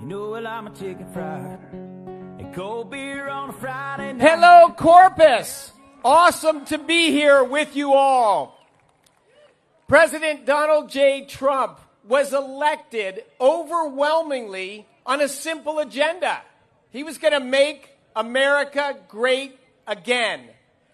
know well I'm a chicken fried. And cold beer on a Friday night. Hello, Corpus. Awesome to be here with you all. President Donald J. Trump was elected overwhelmingly on a simple agenda. He was going to make America great again.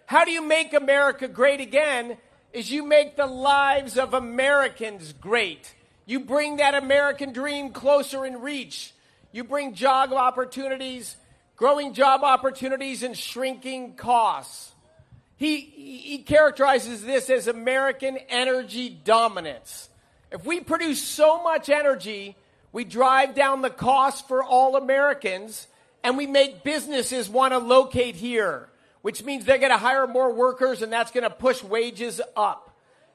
How do you make America great again? Is you make the lives of Americans great. You bring that American dream closer in reach. You bring job opportunities, growing job opportunities, and shrinking costs. He characterizes this as American energy dominance. If we produce so much energy, we drive down the cost for all Americans, and we make businesses want to locate here, which means they're going to hire more workers, and that's going to push wages up.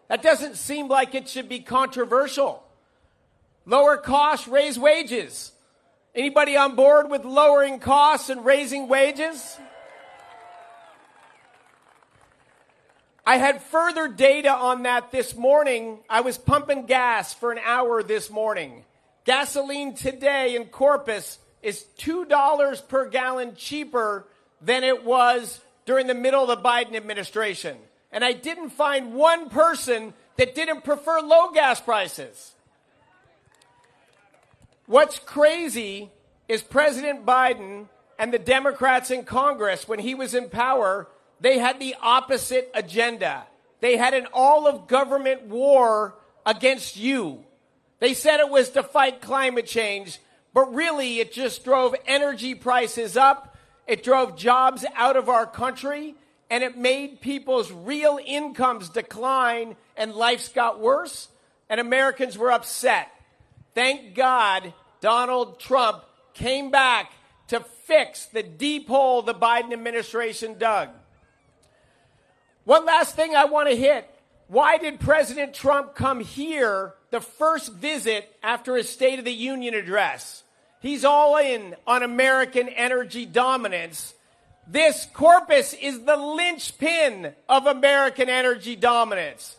That doesn't seem like it should be controversial. Lower costs, raise wages. Anybody on board with lowering costs and raising wages? I had further data on that this morning. I was pumping gas for an hour this morning. Gasoline today in Corpus is $2 per gallon cheaper than it was during the middle of the Biden administration. And I didn't find one person that didn't prefer low gas prices. What's crazy is President Biden and the Democrats in Congress, when he was in power, they had the opposite agenda. They had an all-of-government war against you. They said it was to fight climate change, but really it just drove energy prices up, it drove jobs out of our country, and it made people's real incomes decline, and lives got worse, and Americans were upset. Thank God Donald Trump came back to fix the deep hole the Biden administration dug. One last thing I want to hit. Why did President Trump come here the first visit after his State of the Union address? He's all in on American energy dominance. This Corpus is the linchpin of American energy dominance.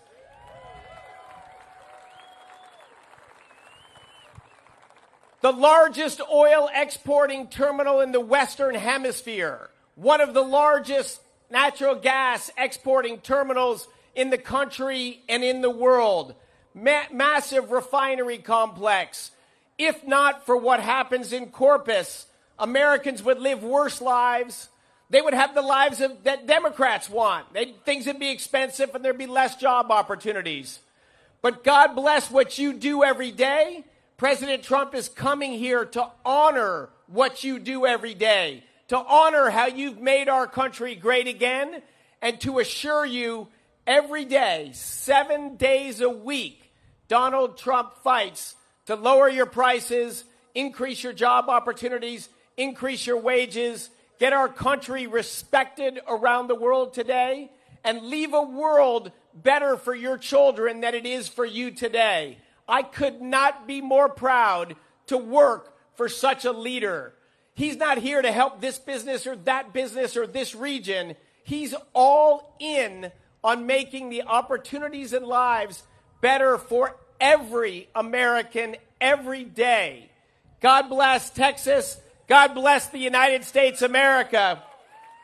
The largest oil exporting terminal in the Western Hemisphere, one of the largest natural gas exporting terminals in the country and in the world, massive refinery complex. If not for what happens in Corpus, Americans would live worse lives. They would have the lives that Democrats want. Things would be expensive and there'd be less job opportunities. But God bless what you do every day. President Trump is coming here to honor what you do every day, to honor how you've made our country great again, and to assure you every day, 7 days a week, Donald Trump fights to lower your prices, increase your job opportunities, increase your wages, get our country respected around the world today, and leave a world better for your children than it is for you today. I could not be more proud to work for such a leader. He's not here to help this business or that business or this region. He's all in on making the opportunities and lives better for every American every day. God bless Texas. God bless the United States of America.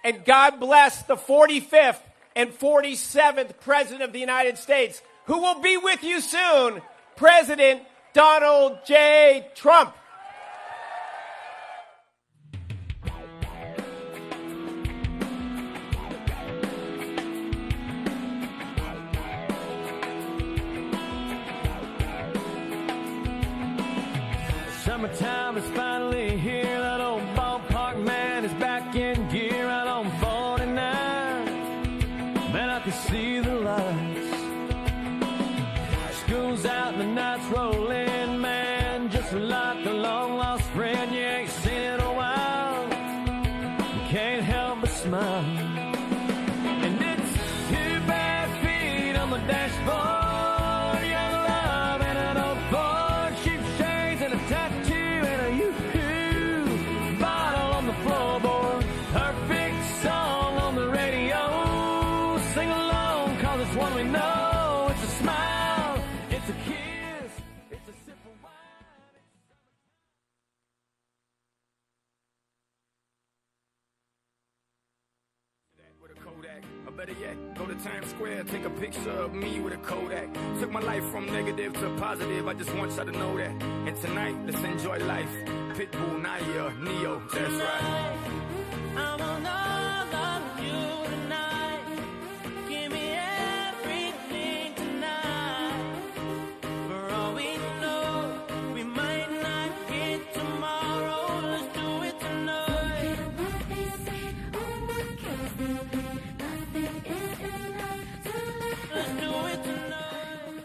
And God bless the 45th and 47th President of the United States, who will be with you soon, President Donald J. Trump. Summertime is finally here. That old ballpark man is back in gear out on 49. Man, I can see the lights. School's out and the night's rolling, man, just like the better yet, go to Times Square, take a picture of me with a Kodak. Took my life from negative to positive, I just want y'all to know that. And tonight, let's enjoy life. Pitbull, Naya, Neo, that's right. I will love you tonight. Give me everything tonight. For all we know, we might not get tomorrow. Let's do it tonight. Let's do it tonight.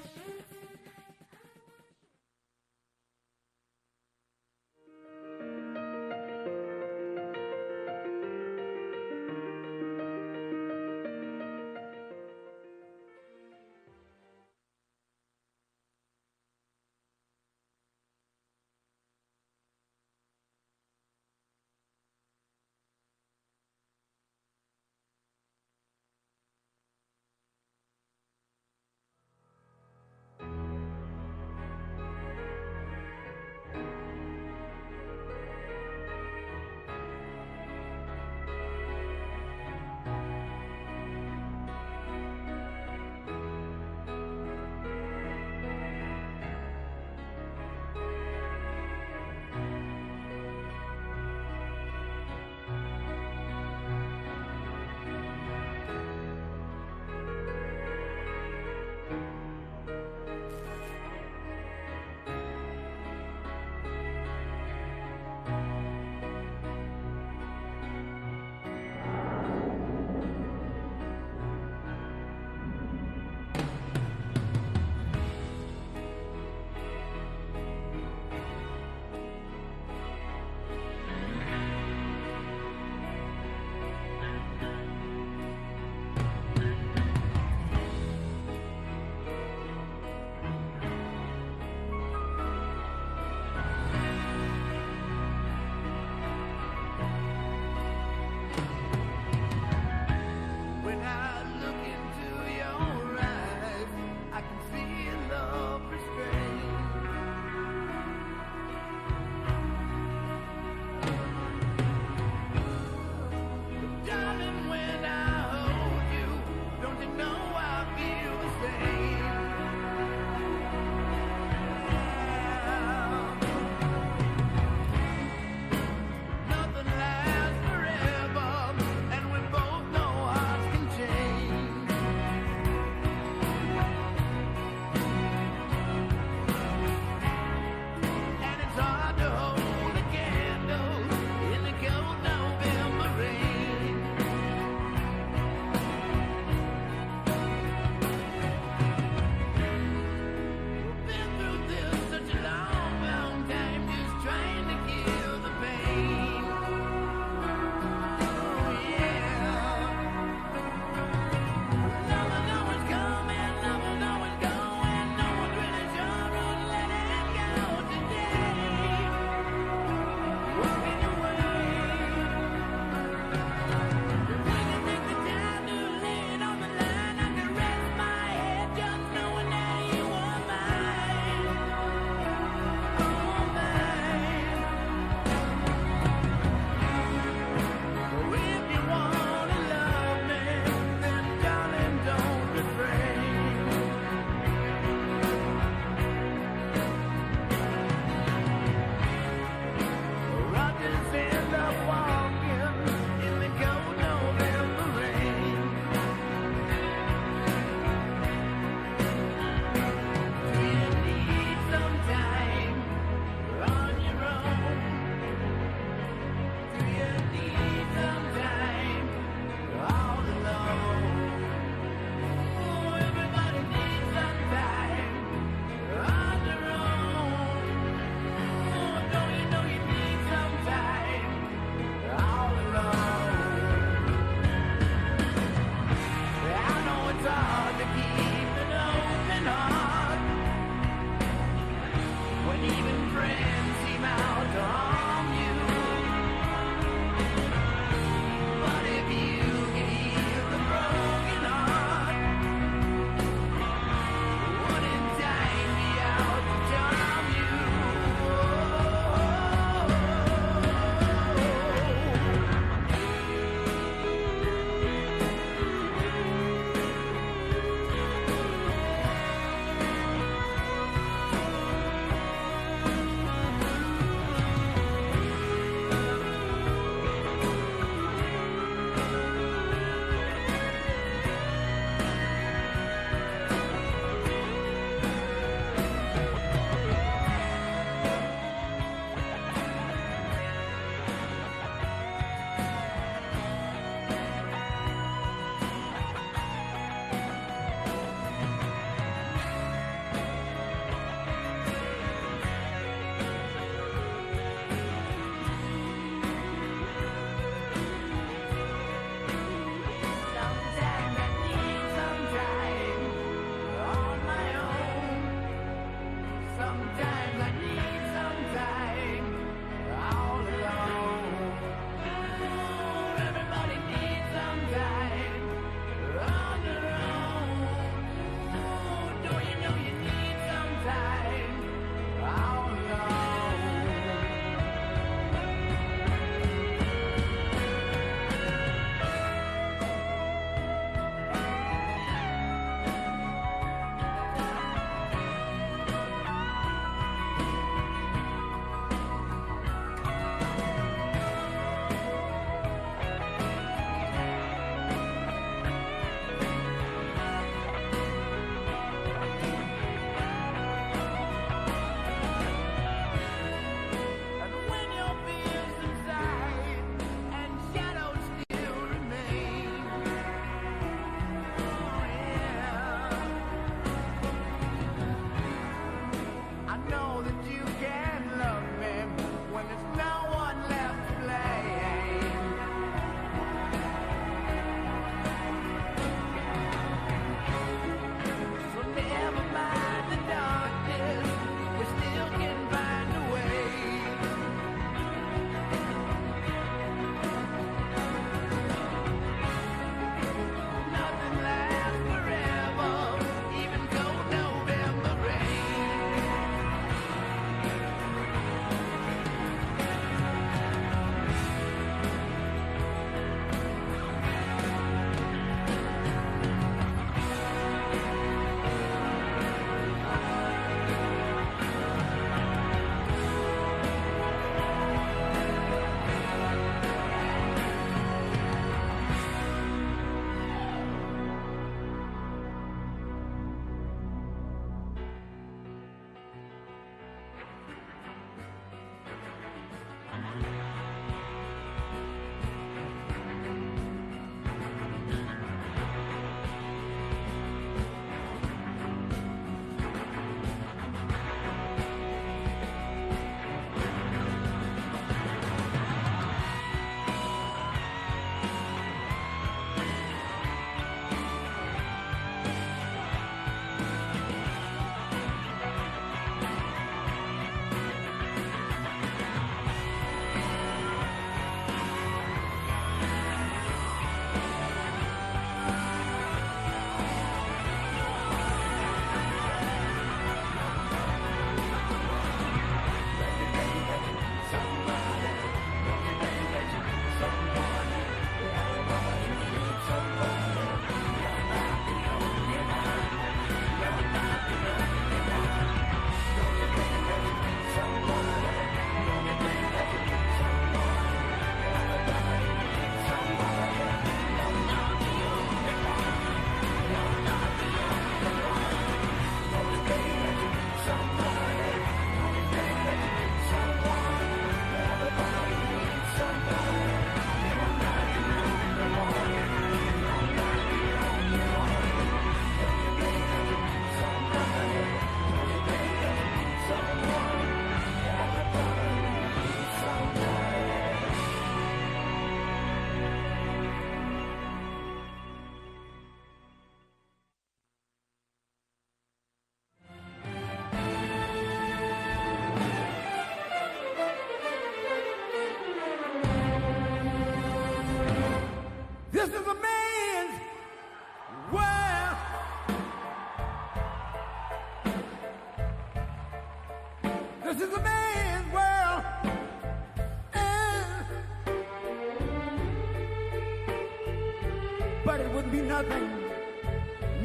be nothing,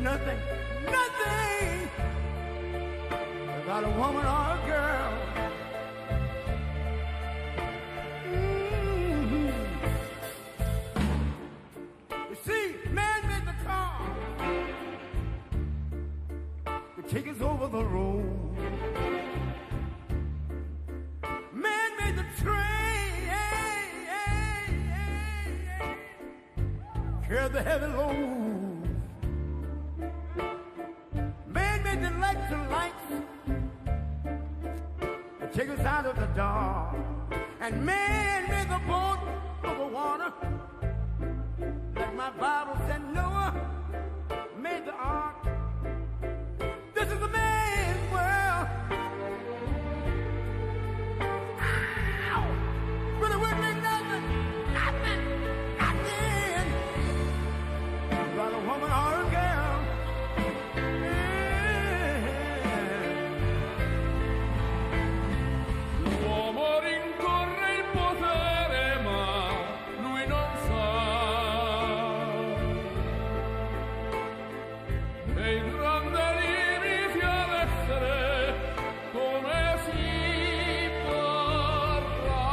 nothing, nothing without a woman or a girl. You see, man made the car to take us over the road. Man made the train, carry the heavy load. Man made the electric lights to take us out of the dark. And man made the boat for the water. Like my Bible said, Noah made the ark. This is a man's world. Ow! But it wouldn't be nothing, nothing, nothing about a woman or a girl. L'uomo rincorre il potere, ma lui non sa che il grande limite ad essere come si parla.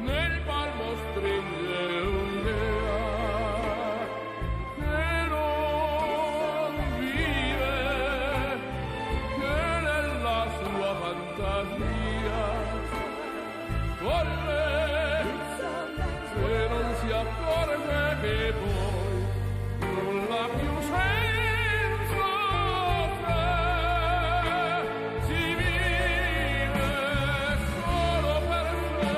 Nel palmo stringe un'idea che non vive, che nella sua fantasia corre, se non si accorge che poi non l'ha più senso, se si vive solo per sé.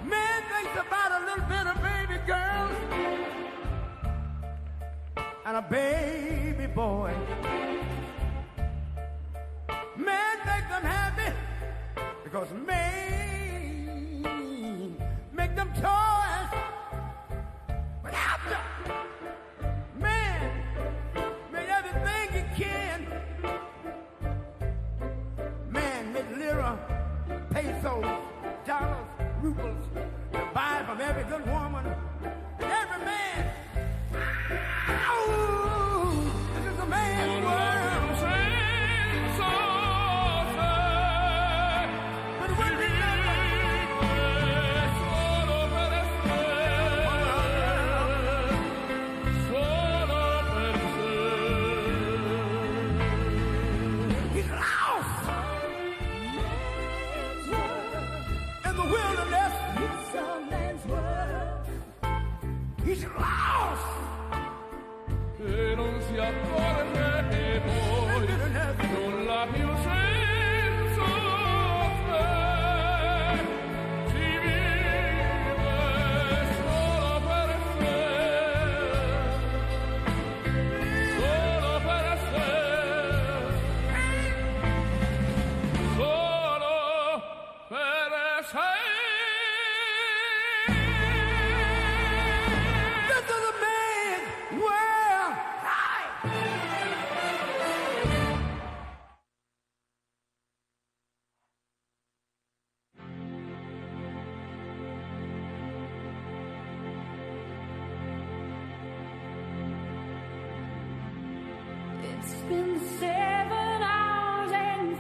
Man thinks about a little bit of baby girls and a baby boy. Man make them happy because man make them toys. But after man made everything he can, man made lira, pesos, dollars, rubles to buy from every good woman and every man. Ow! This is a man's world. But it wouldn't be nothing. He's lost in the wilderness. He's lost. E non si accorge che poi non l'ha più senso, se si vive solo per sé, solo per sé, solo per sé. This is a man's world. It's been 7 hours and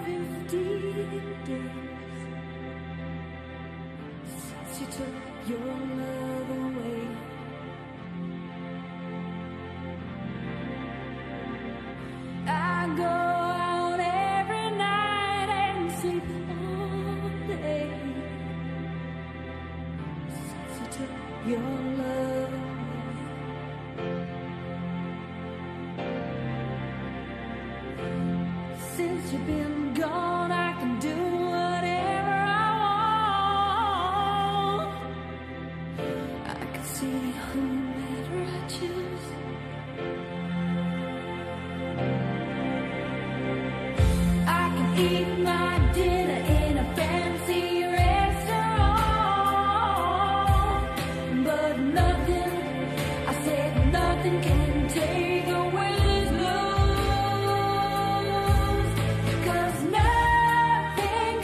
50 days since you took your love away. I go out every night and sleep all day since you took your love away. Since you've been gone, I can do whatever I want. I can see whomever I choose. I can eat my dinner in a fancy restaurant, but nothing, I said nothing can take away this blues, 'cause nothing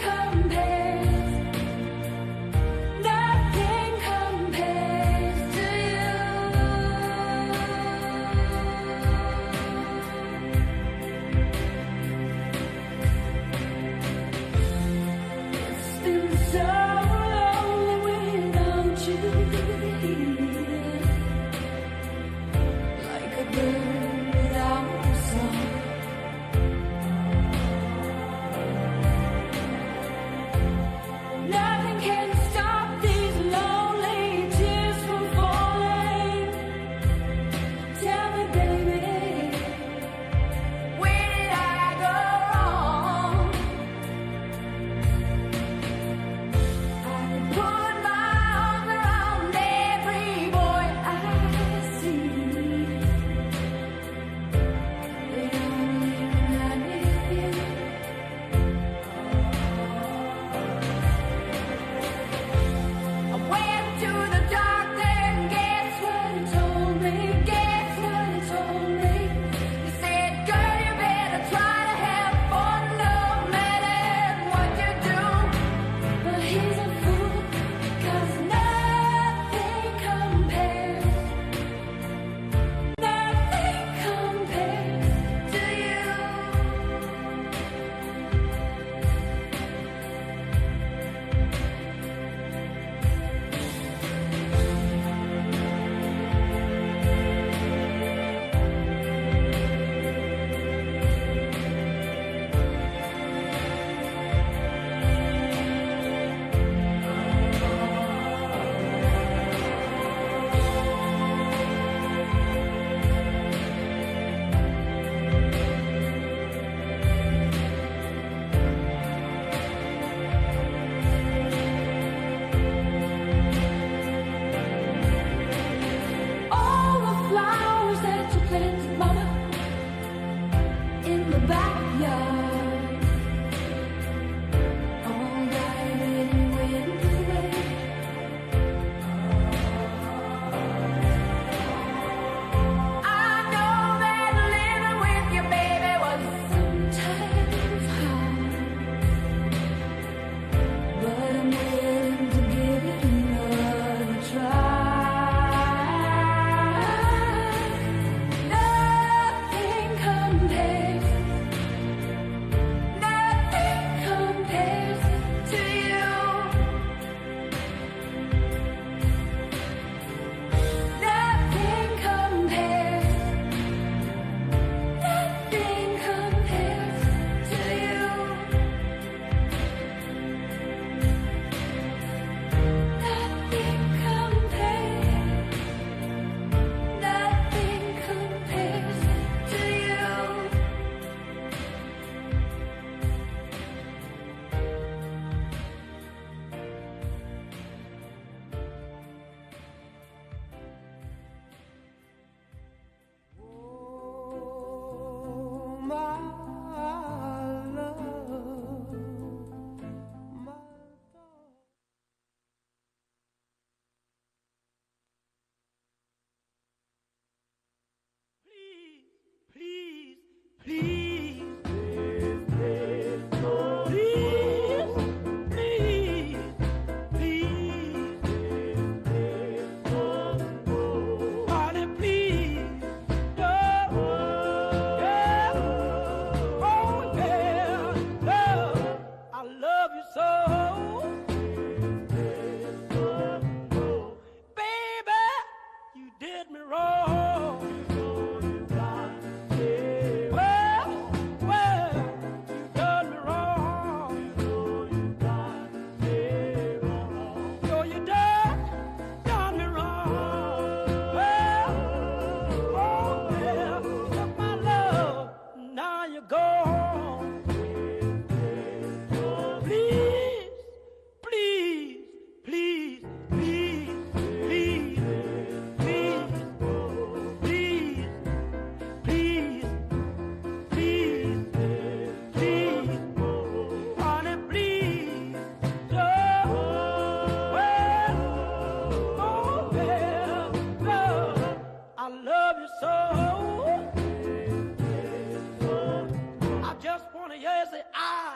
just want to hear you say, I.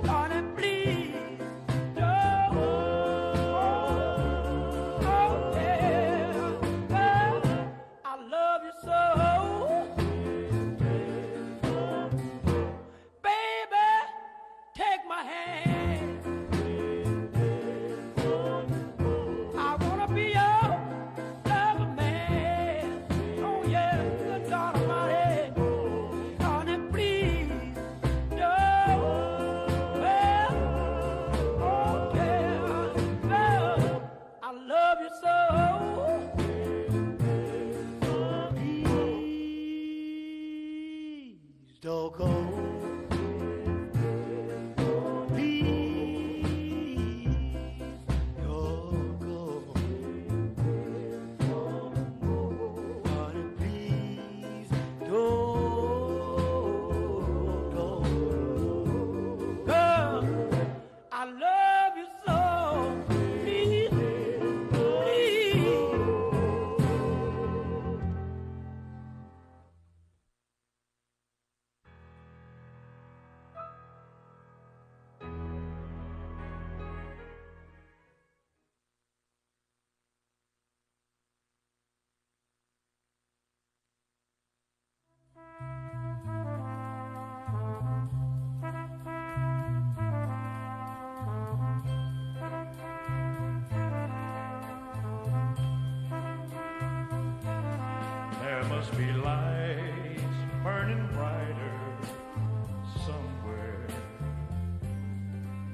Darling, please, don't. Oh, yeah. I love you so. Baby, take my hand. I wanna be your lover man. Oh yeah, good God Almighty. Darling, please, don't. Well, oh yeah, well, I love you so. Please don't go. I love you so. Please, please. There must be lights burning brighter somewhere.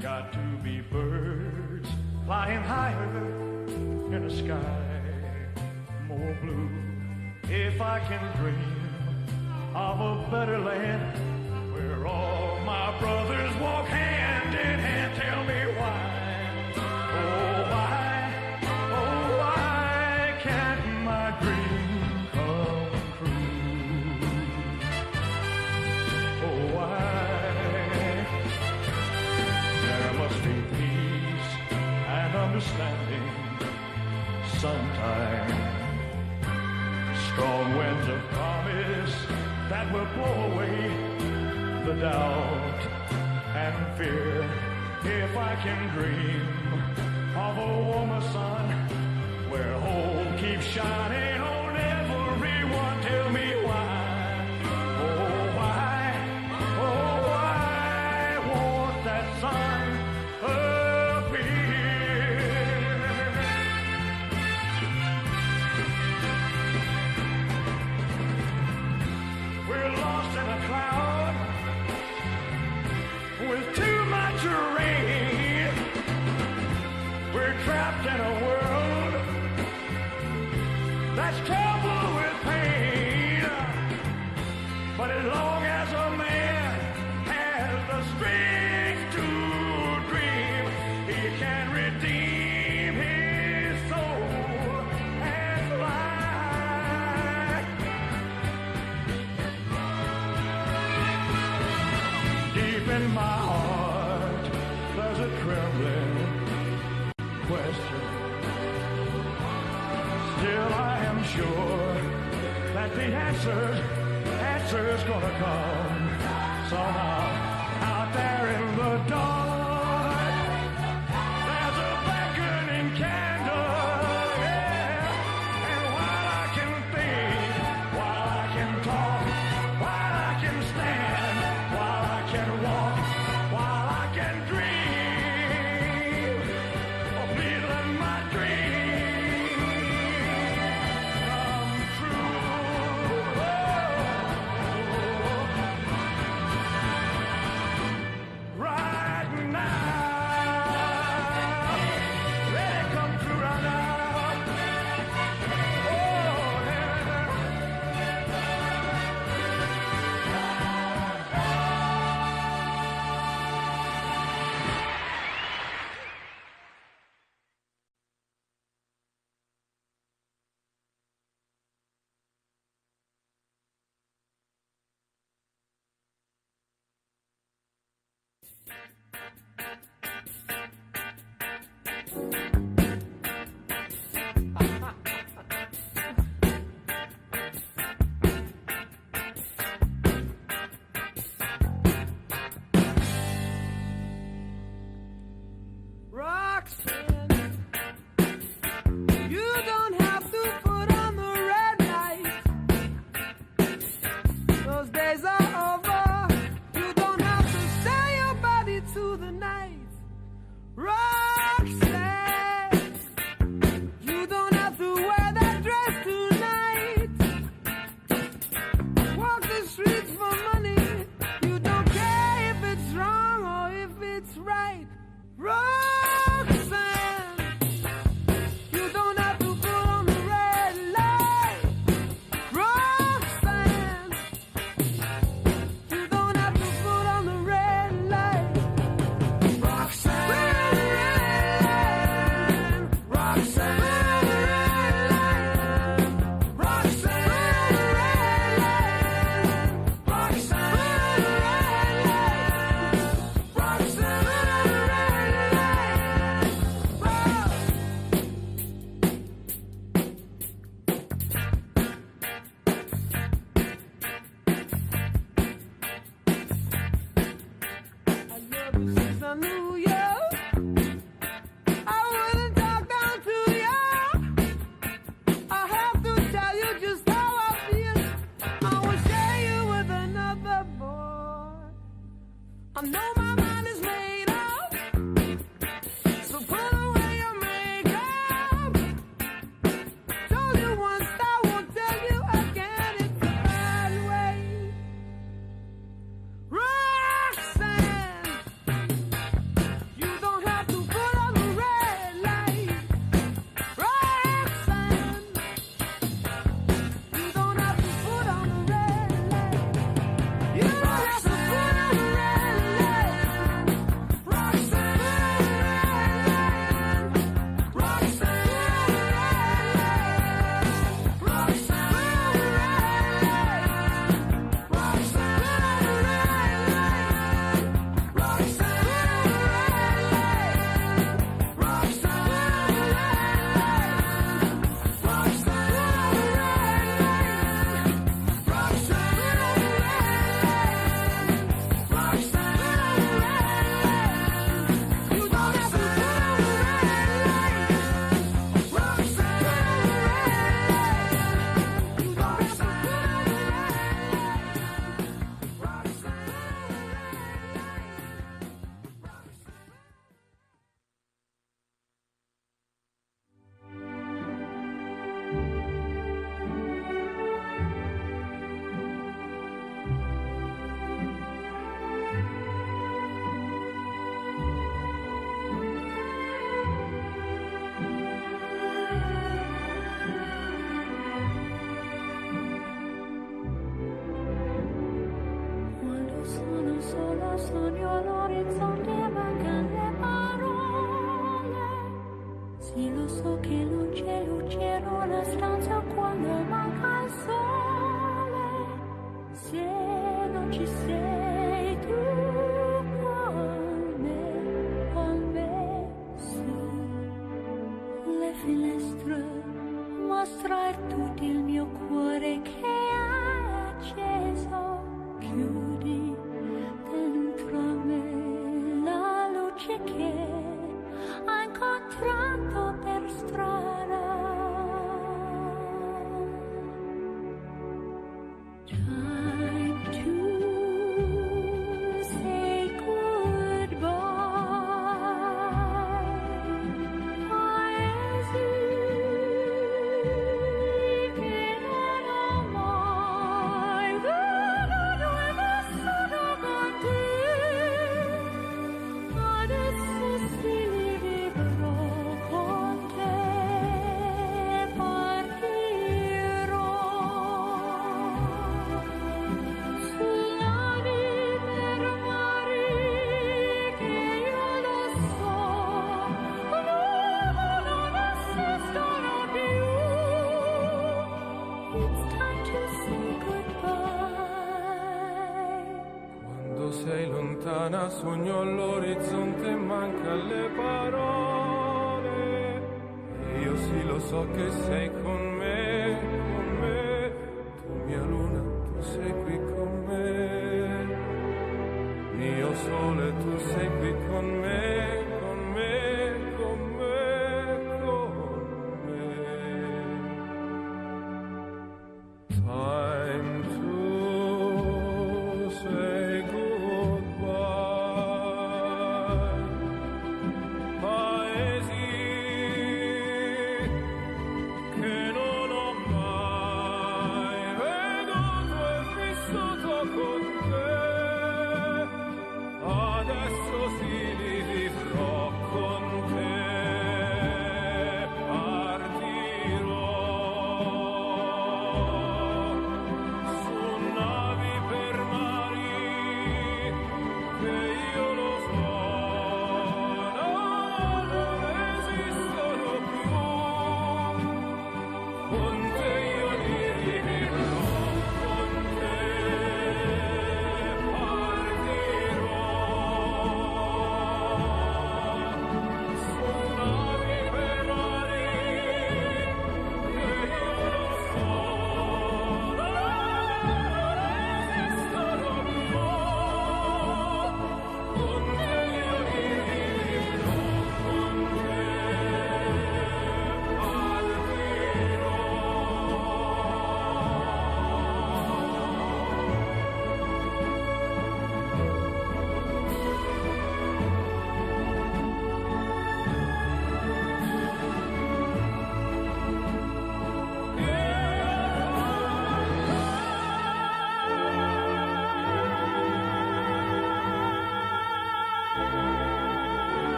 Got to be birds flying higher in a sky more blue. If I can dream of a better land where all my brothers walk hand in hand, tell me why. Oh, why can't my dream come true? Oh, why? There must be peace and understanding sometime. Strong winds of promise that will blow away the doubt and fear. If I can dream of a warmer sun where hope keeps shining on everyone, tell me why. Oh, why won't that sun appear? We're lost in a cloud with too much rain. We're trapped in a world that's troubled with pain. But as long as a man has the strength to dream, he can redeem his soul and fly. Deep in my heart, there's a trembling question. Still I am sure that the answer's gonna come somehow. Out there in the dark, there's a beckoning candle, yeah. And while I can think, while I can talk, while I can stand, while I can walk, while I can dream, oh, please let my dream come true. I knew you, I wouldn't talk down to you. I have to tell you just how I feel. I will share you with another boy. I know my mind is made up, so put away your makeup. Told you once, I won't tell you again. It's the bad way. Roxanne, you don't have to put on the red light. Roxanne, you don't have to put on the red light. You don't have to put on the red light. Roxanne, Roxanne, Roxanne, Quando sono sola sogno all'orizzonte, mancano le parole. Sì, lo so che non c'è luce in una stanza quando manca il sole. Se non ci sei tu con me, su le finestre mostrar tutto il mio cuore che è acceso. Chiudi dentro me la luce che ho incontrato per strada. Time to say goodbye. Paesi che non ho mai veduto e vissuto con te. Adesso sì li vivrò con te. Partirò sulla per mari che io lo so non esistono più. It's time to say goodbye. Quando sei lontana sogno all'orizzonte e manca le parole. E io sì lo so che sei con me, tu mia luna, tu sei qui con me. Mio sole, tu sei qui con me, con me, con me, con me. Time to say goodbye. Paesi che non ho mai veduto e vissuto con te. Adesso sì li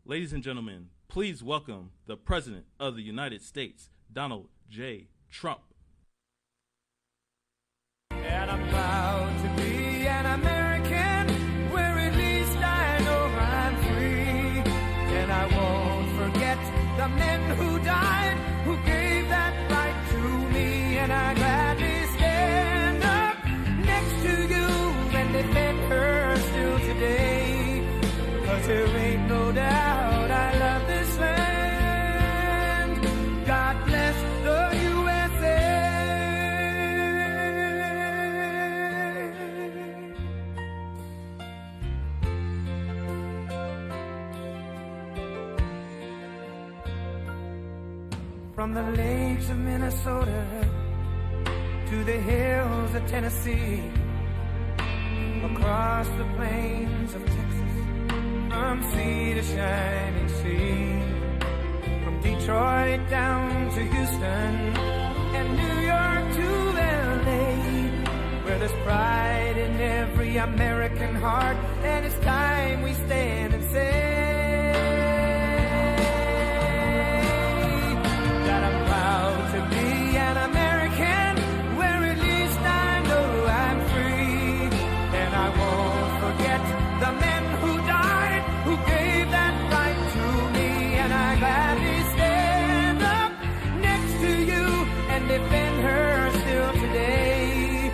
Ladies and gentlemen, please welcome the President of the United States, Donald J. Trump. And I'm proud to be an American, where at least I know I'm free. And I won't forget the men who died, who gave that right to me. And I gladly stand up next to you and defend her still today. 'Cause there ain't no doubt I love this land. God bless the USA. From the lakes of Minnesota to the hills of Tennessee, across the plains of Texas, from sea to shining sea, from Detroit down to Houston and New York to LA, where there's pride in every American heart, and it's time we stand and say that I'm proud to be an American, where at least I know I'm free. And I won't forget the men who died, who gave that right to me. And I gladly stand up next to you and defend her still today.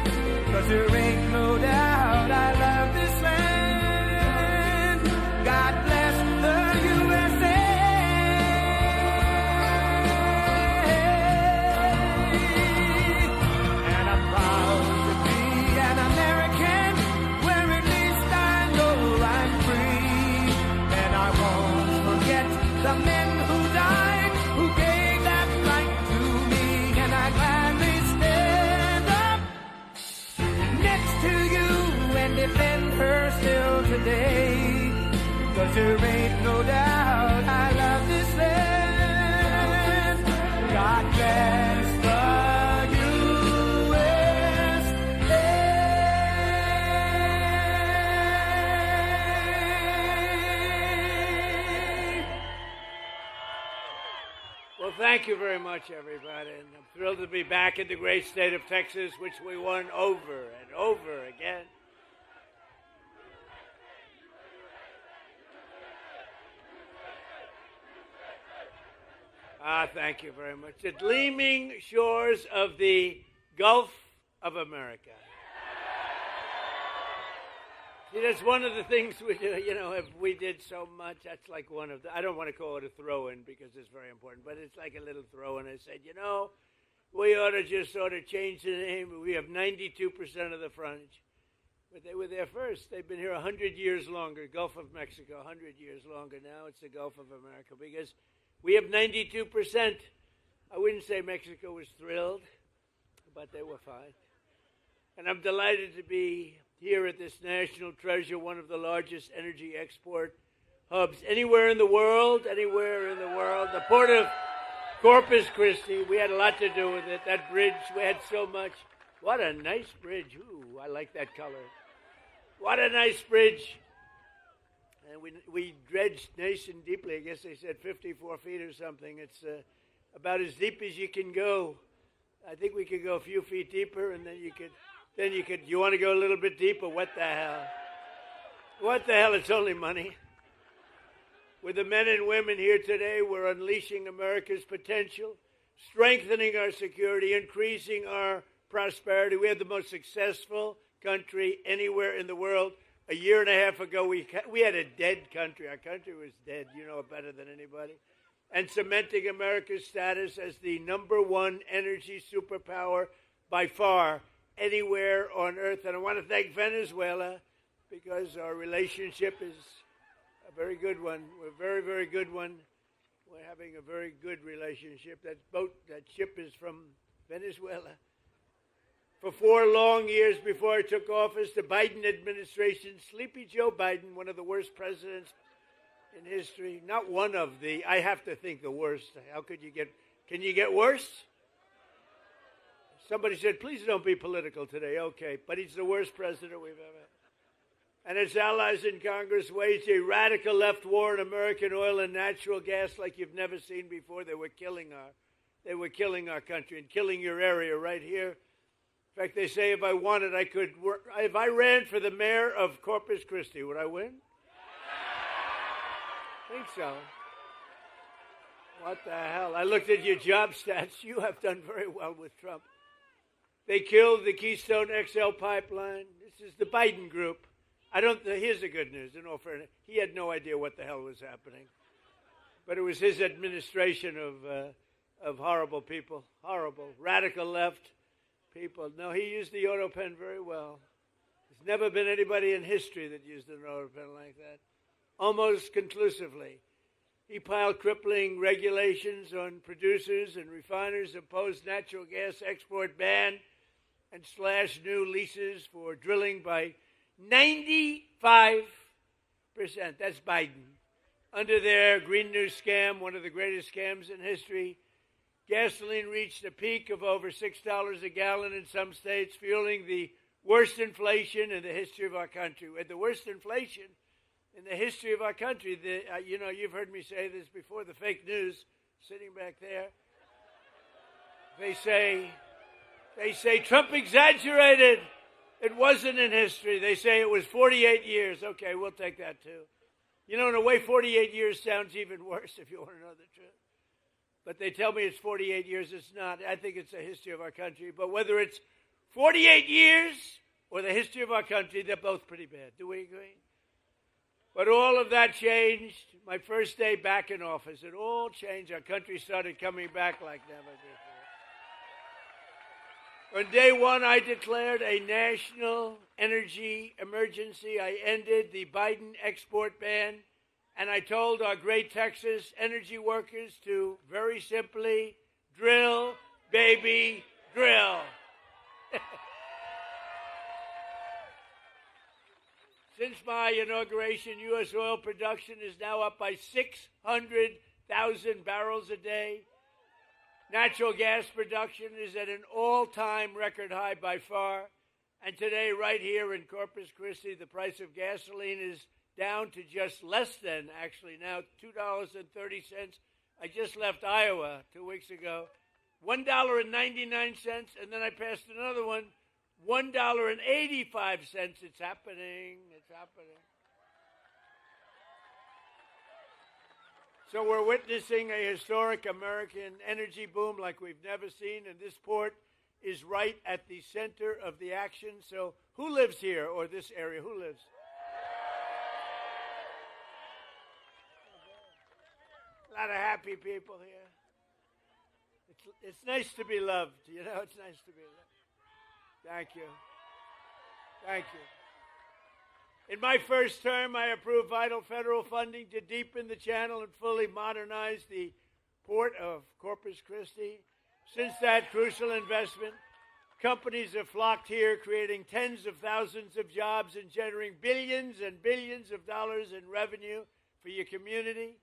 'Cause there ain't no doubt I love this land. God bless the USA. And I'm proud to be an American, where at least I know I'm free. And I won't forget the men who died, who gave that right to me. And I gladly stand up next to you and defend her still today. 'Cause there ain't no doubt I love this land. God bless the USA. Well, thank you very much, everybody. And I'm thrilled to be back in the great state of Texas, which we won over and over again. Thank you very much. The gleaming shores of the Gulf of America. See, that's one of the things we do, if we did so much, that's like one of the, I don't want to call it a throw-in because it's very important, but it's like a little throw-in. I said, we ought to just sort of change the name. We have 92% of the frontage. But they were there first. They've been here 100 years longer. Gulf of Mexico, 100 years longer. Now it's the Gulf of America because we have 92%. I wouldn't say Mexico was thrilled, but they were fine. And I'm delighted to be here at this national treasure, one of the largest energy export hubs anywhere in the world, The port of Corpus Christi, we had a lot to do with it. That bridge, we had so much. What a nice bridge. Ooh, I like that color. What a nice bridge. And we dredged nice and deeply. I guess they said 54 feet or something. It's about as deep as you can go. I think we could go a few feet deeper, and then you could, you want to go a little bit deeper? What the hell? What the hell? It's only money. With the men and women here today, we're unleashing America's potential, strengthening our security, increasing our prosperity. We have the most successful country anywhere in the world. A year and a half ago, we had a dead country. Our country was dead. You know it better than anybody. And cementing America's status as the #1 energy superpower by far anywhere on earth. And I want to thank Venezuela because our relationship is a very good one. We're a very, very good one. We're having a very good relationship. That ship is from Venezuela. For 4 long years before I took office, the Biden administration, Sleepy Joe Biden, one of the worst presidents in history, not one of the, I have to think the worst. How could you can you get worse? Somebody said, please don't be political today. Okay, but he's the worst president we've ever had. and its allies in Congress waged a radical left war on American oil and natural gas like you've never seen before. They were killing our country and killing your area right here. In fact, they say if I wanted, I could work. If I ran for the mayor of Corpus Christi, would I win? I think so. What the hell? I looked at your job stats. You have done very well with Trump. They killed the Keystone XL pipeline. This is the Biden group. Here's the good news, in all fairness. He had no idea what the hell was happening. But it was his administration of horrible people, horrible, radical left people. No, he used the auto pen very well. There's never been anybody in history that used an auto pen like that. Almost conclusively. He piled crippling regulations on producers and refiners, imposed natural gas export ban, and slashed new leases for drilling by 95%. That's Biden. Under their Green New scam, one of the greatest scams in history, gasoline reached a peak of over $6 a gallon in some states, fueling the worst inflation in the history of our country. We had the worst inflation in the history of our country. You've heard me say this before, the fake news sitting back there. They say Trump exaggerated. It wasn't in history. They say it was 48 years. Okay, we'll take that too. In a way, 48 years sounds even worse if you want to know the truth. But they tell me it's 48 years. It's not. I think it's the history of our country. But whether it's 48 years or the history of our country, they're both pretty bad. Do we agree? But all of that changed. My first day back in office, it all changed. Our country started coming back like never before. On day one, I declared a national energy emergency. I ended the Biden export ban, and I told our great Texas energy workers to very simply drill, baby, drill. Since my inauguration, U.S. oil production is now up by 600,000 barrels a day. Natural gas production is at an all-time record high by far. And today, right here in Corpus Christi, the price of gasoline is down to just less than, actually, now $2.30. I just left Iowa 2 weeks ago. $1.99, and then I passed another one. $1.85. It's happening. It's happening. So we're witnessing a historic American energy boom like we've never seen, and this port is right at the center of the action. So who lives here or this area? Who lives? A lot of happy people here. It's nice to be loved. It's nice to be loved. Thank you. Thank you. In my first term, I approved vital federal funding to deepen the channel and fully modernize the port of Corpus Christi. Since that crucial investment, companies have flocked here, creating tens of thousands of jobs and generating billions and billions of dollars in revenue for your community.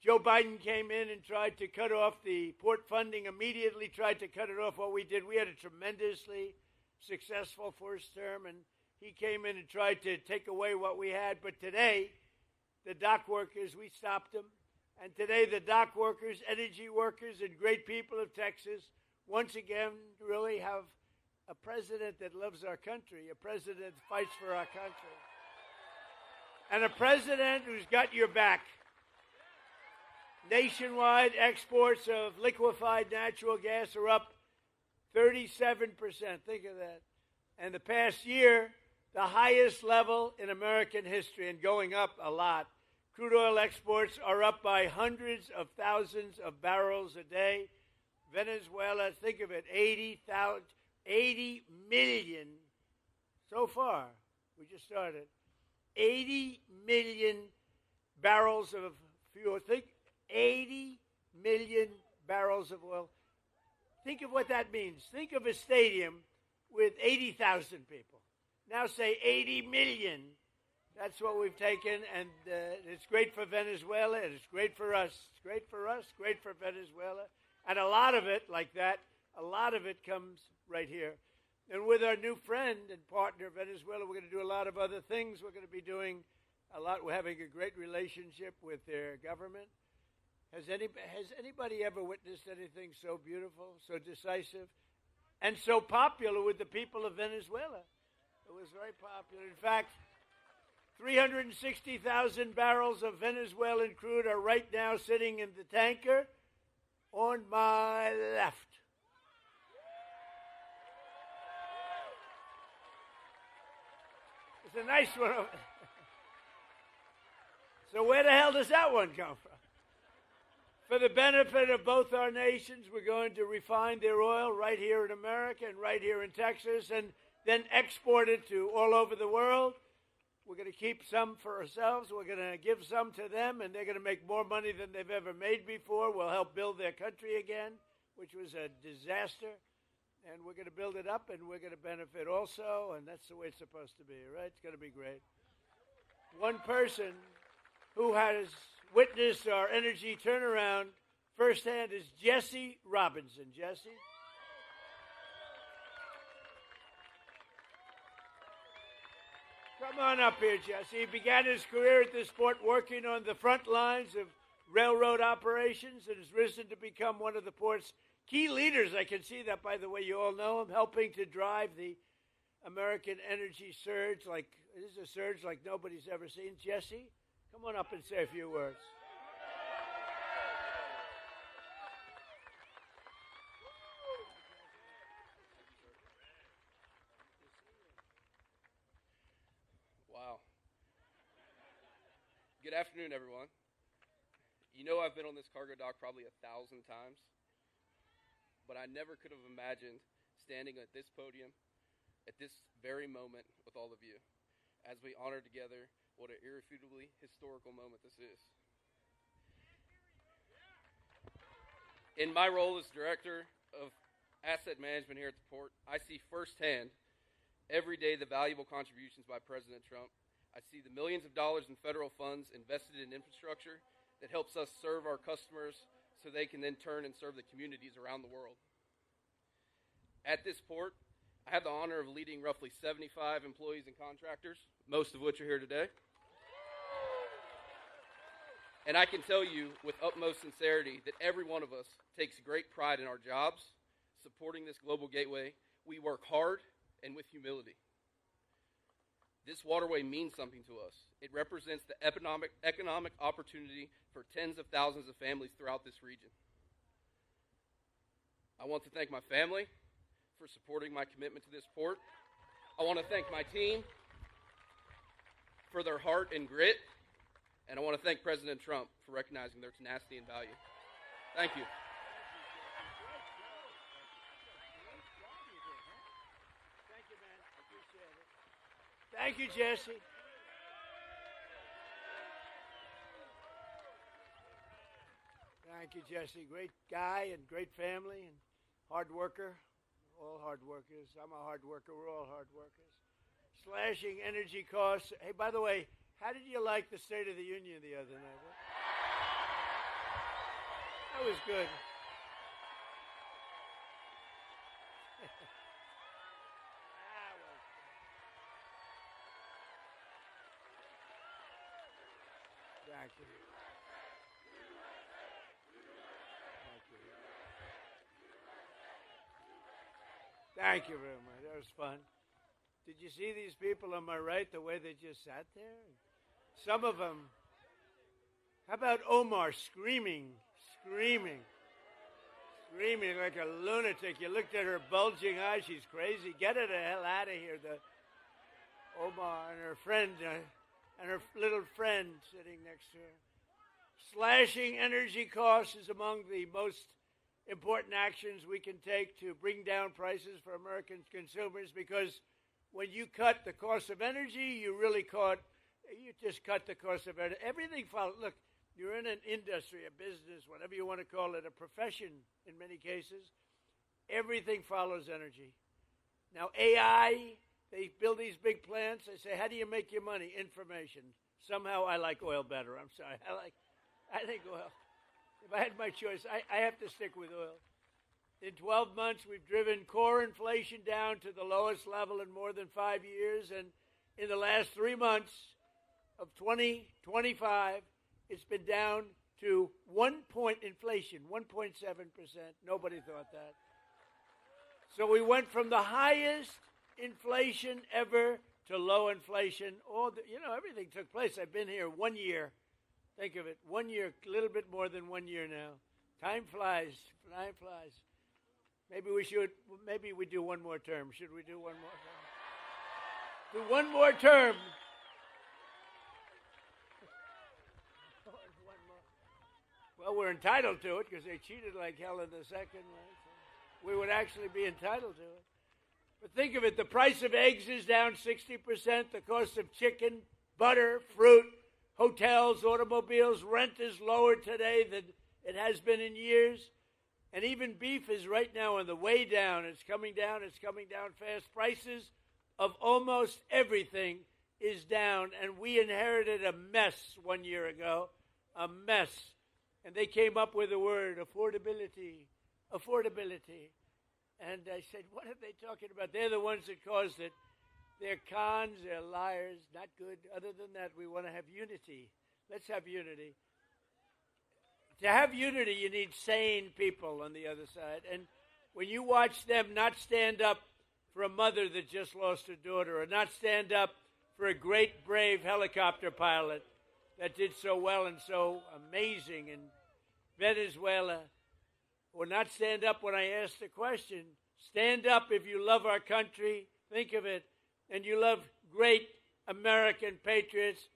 Joe Biden came in and tried to cut off the port funding, immediately tried to cut it off. What we did, we had a tremendously successful first term, and he came in and tried to take away what we had. But today, the dock workers, we stopped them. And today, the dock workers, energy workers, and great people of Texas once again really have a president that loves our country, a president that fights for our country, and a president who's got your back. Nationwide exports of liquefied natural gas are up 37%. Think of that. And the past year, the highest level in American history, and going up a lot. Crude oil exports are up by hundreds of thousands of barrels a day. Venezuela, think of it, 80 million so far. We just started. 80 million barrels of fuel. Think 80 million barrels of oil. Think of what that means. Think of a stadium with 80,000 people. Now say 80 million. That's what we've taken, and it's great for Venezuela, and it's great for us. It's great for us, great for Venezuela. And a lot of it, like that, a lot of it comes right here. And with our new friend and partner, Venezuela, we're going to do a lot of other things. We're going to be doing a lot. We're having a great relationship with their government. Has anybody ever witnessed anything so beautiful, so decisive, and so popular with the people of Venezuela? It was very popular. In fact, 360,000 barrels of Venezuelan crude are right now sitting in the tanker on my left. It's a nice one. So where the hell does that one come from? For the benefit of both our nations, we're going to refine their oil right here in America and right here in Texas and then export it to all over the world. We're going to keep some for ourselves. We're going to give some to them, and they're going to make more money than they've ever made before. We'll help build their country again, which was a disaster. And we're going to build it up, and we're going to benefit also, and that's the way it's supposed to be, right? It's going to be great. One person who has witnessed our energy turnaround firsthand is Jesse Robinson. Jesse? Come on up here, Jesse. He began his career at this port working on the front lines of railroad operations and has risen to become one of the port's key leaders. I can see that, by the way. You all know him, helping to drive the American energy surge. This is a surge like nobody's ever seen. Jesse, come on up and say a few words. Wow. Good afternoon, everyone. You know I've been on this cargo dock probably 1,000 times, but I never could have imagined standing at this podium at this very moment with all of you as we honor together what an irrefutably historical moment this is. In my role as Director of Asset Management here at the port, I see firsthand every day the valuable contributions by President Trump. I see the millions of dollars in federal funds invested in infrastructure that helps us serve our customers so they can then turn and serve the communities around the world. At this port, I have the honor of leading roughly 75 employees and contractors, most of which are here today. And I can tell you with utmost sincerity that every one of us takes great pride in our jobs, supporting this global gateway. We work hard and with humility. This waterway means something to us. It represents the economic opportunity for tens of thousands of families throughout this region. I want to thank my family for supporting my commitment to this port. I want to thank my team for their heart and grit. And I want to thank President Trump for recognizing their tenacity and value. Thank you. Thank you, man. I appreciate it. Thank you, Jesse. Thank you, Jesse. Great guy and great family and hard worker. All hard workers. I'm a hard worker. We're all hard workers. Slashing energy costs. Hey, by the way, how did you like the State of the Union the other night? That was good. Thank you. Thank you very much. That was fun. Did you see these people on my right, the way they just sat there? Some of them. How about Omar screaming like a lunatic? You looked at her bulging eyes. She's crazy. Get her the hell out of here. Omar and her friend, and her little friend sitting next to her. Slashing energy costs is among the most important actions we can take to bring down prices for American consumers, because when you cut the cost of energy, you just cut the cost of energy. Everything follows. Look, you're in an industry, a business, whatever you want to call it, a profession in many cases. Everything follows energy. Now, AI, they build these big plants. They say, how do you make your money? Information. Somehow I like oil better. I'm sorry. I think oil. If I had my choice, I have to stick with oil. In 12 months, we've driven core inflation down to the lowest level in more than 5 years. And in the last 3 months of 2025, it's been down to 1 point inflation, 1.7%. Nobody thought that. So we went from the highest inflation ever to low inflation. Everything took place. I've been here 1 year. Think of it, 1 year, a little bit more than 1 year now. Time flies. Time flies. Maybe we do one more term. Should we do one more term? Do one more term. Well, we're entitled to it because they cheated like hell in the second, right? So we would actually be entitled to it. But think of it, the price of eggs is down 60%, the cost of chicken, butter, fruit, hotels, automobiles, rent is lower today than it has been in years. And even beef is right now on the way down. It's coming down fast. Prices of almost everything is down. And we inherited a mess 1 year ago, a mess. And they came up with the word affordability. And I said, what are they talking about? They're the ones that caused it. They're cons, they're liars, not good. Other than that, we want to have unity. Let's have unity. To have unity, you need sane people on the other side. And when you watch them not stand up for a mother that just lost her daughter, or not stand up for a great, brave helicopter pilot that did so well and so amazing in Venezuela, or not stand up when I ask the question, stand up if you love our country, think of it, and you love great American patriots,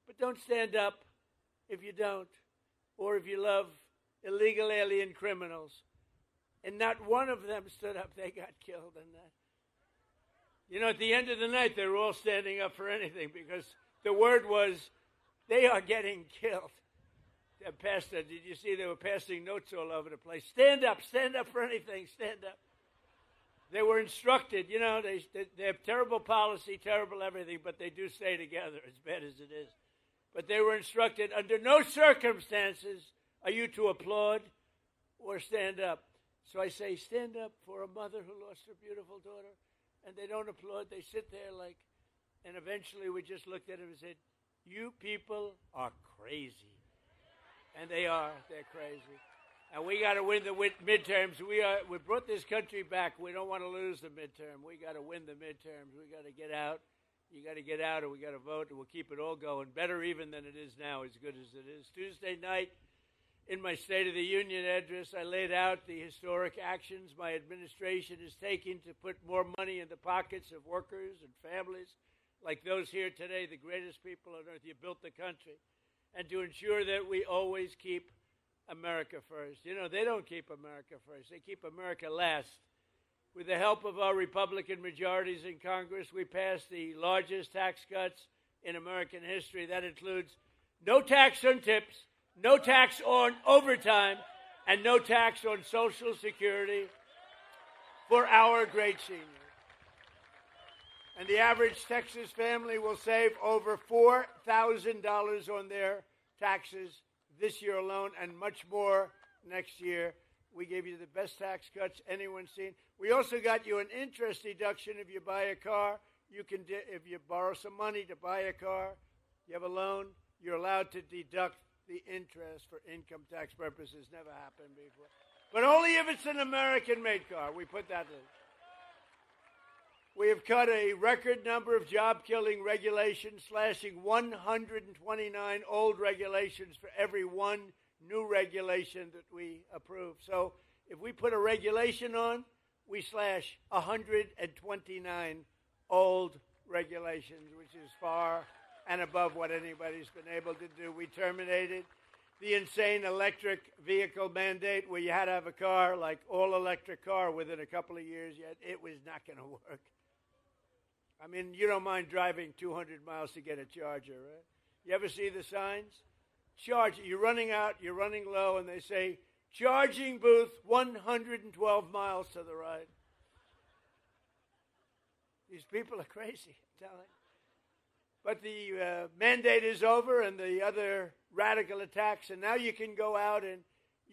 but don't stand up if you don't, or if you love illegal alien criminals. And not one of them stood up. They got killed in that. At the end of the night, they were all standing up for anything because the word was, they are getting killed. Pastor, did you see they were passing notes all over the place? Stand up for anything, stand up. They were instructed, they have terrible policy, terrible everything, but they do stay together, as bad as it is. But they were instructed, under no circumstances are you to applaud or stand up. So I say, stand up for a mother who lost her beautiful daughter, and they don't applaud, they sit there and eventually we just looked at him and said, you people are crazy. And they're crazy. And we got to win the midterms. We brought this country back. We don't want to lose the midterm. We got to win the midterms. We got to get out. You got to get out, or we got to vote, and we'll keep it all going. Better even than it is now, as good as it is. Tuesday night, in my State of the Union address, I laid out the historic actions my administration is taking to put more money in the pockets of workers and families like those here today, the greatest people on earth. You built the country. And to ensure that we always keep America first. They don't keep America first. They keep America last. With the help of our Republican majorities in Congress, we passed the largest tax cuts in American history. That includes no tax on tips, no tax on overtime, and no tax on Social Security for our great seniors. And the average Texas family will save over $4,000 on their taxes this year alone, and much more next year. We gave you the best tax cuts anyone's seen. We also got you an interest deduction if you buy a car. If you borrow some money to buy a car, you have a loan, you're allowed to deduct the interest for income tax purposes. Never happened before. But only if it's an American-made car. We put that in. We have cut a record number of job-killing regulations, slashing 129 old regulations for every one new regulation that we approve. So if we put a regulation on, we slash 129 old regulations, which is far and above what anybody's been able to do. We terminated the insane electric vehicle mandate where you had to have a car, like all-electric car, within a couple of years. Yet it was not going to work. I mean, you don't mind driving 200 miles to get a charger, right? You ever see the signs? Charge. You're running out, you're running low, and they say, charging booth 112 miles to the right. These people are crazy, I'm telling you. But the mandate is over and the other radical attacks, and now you can go out and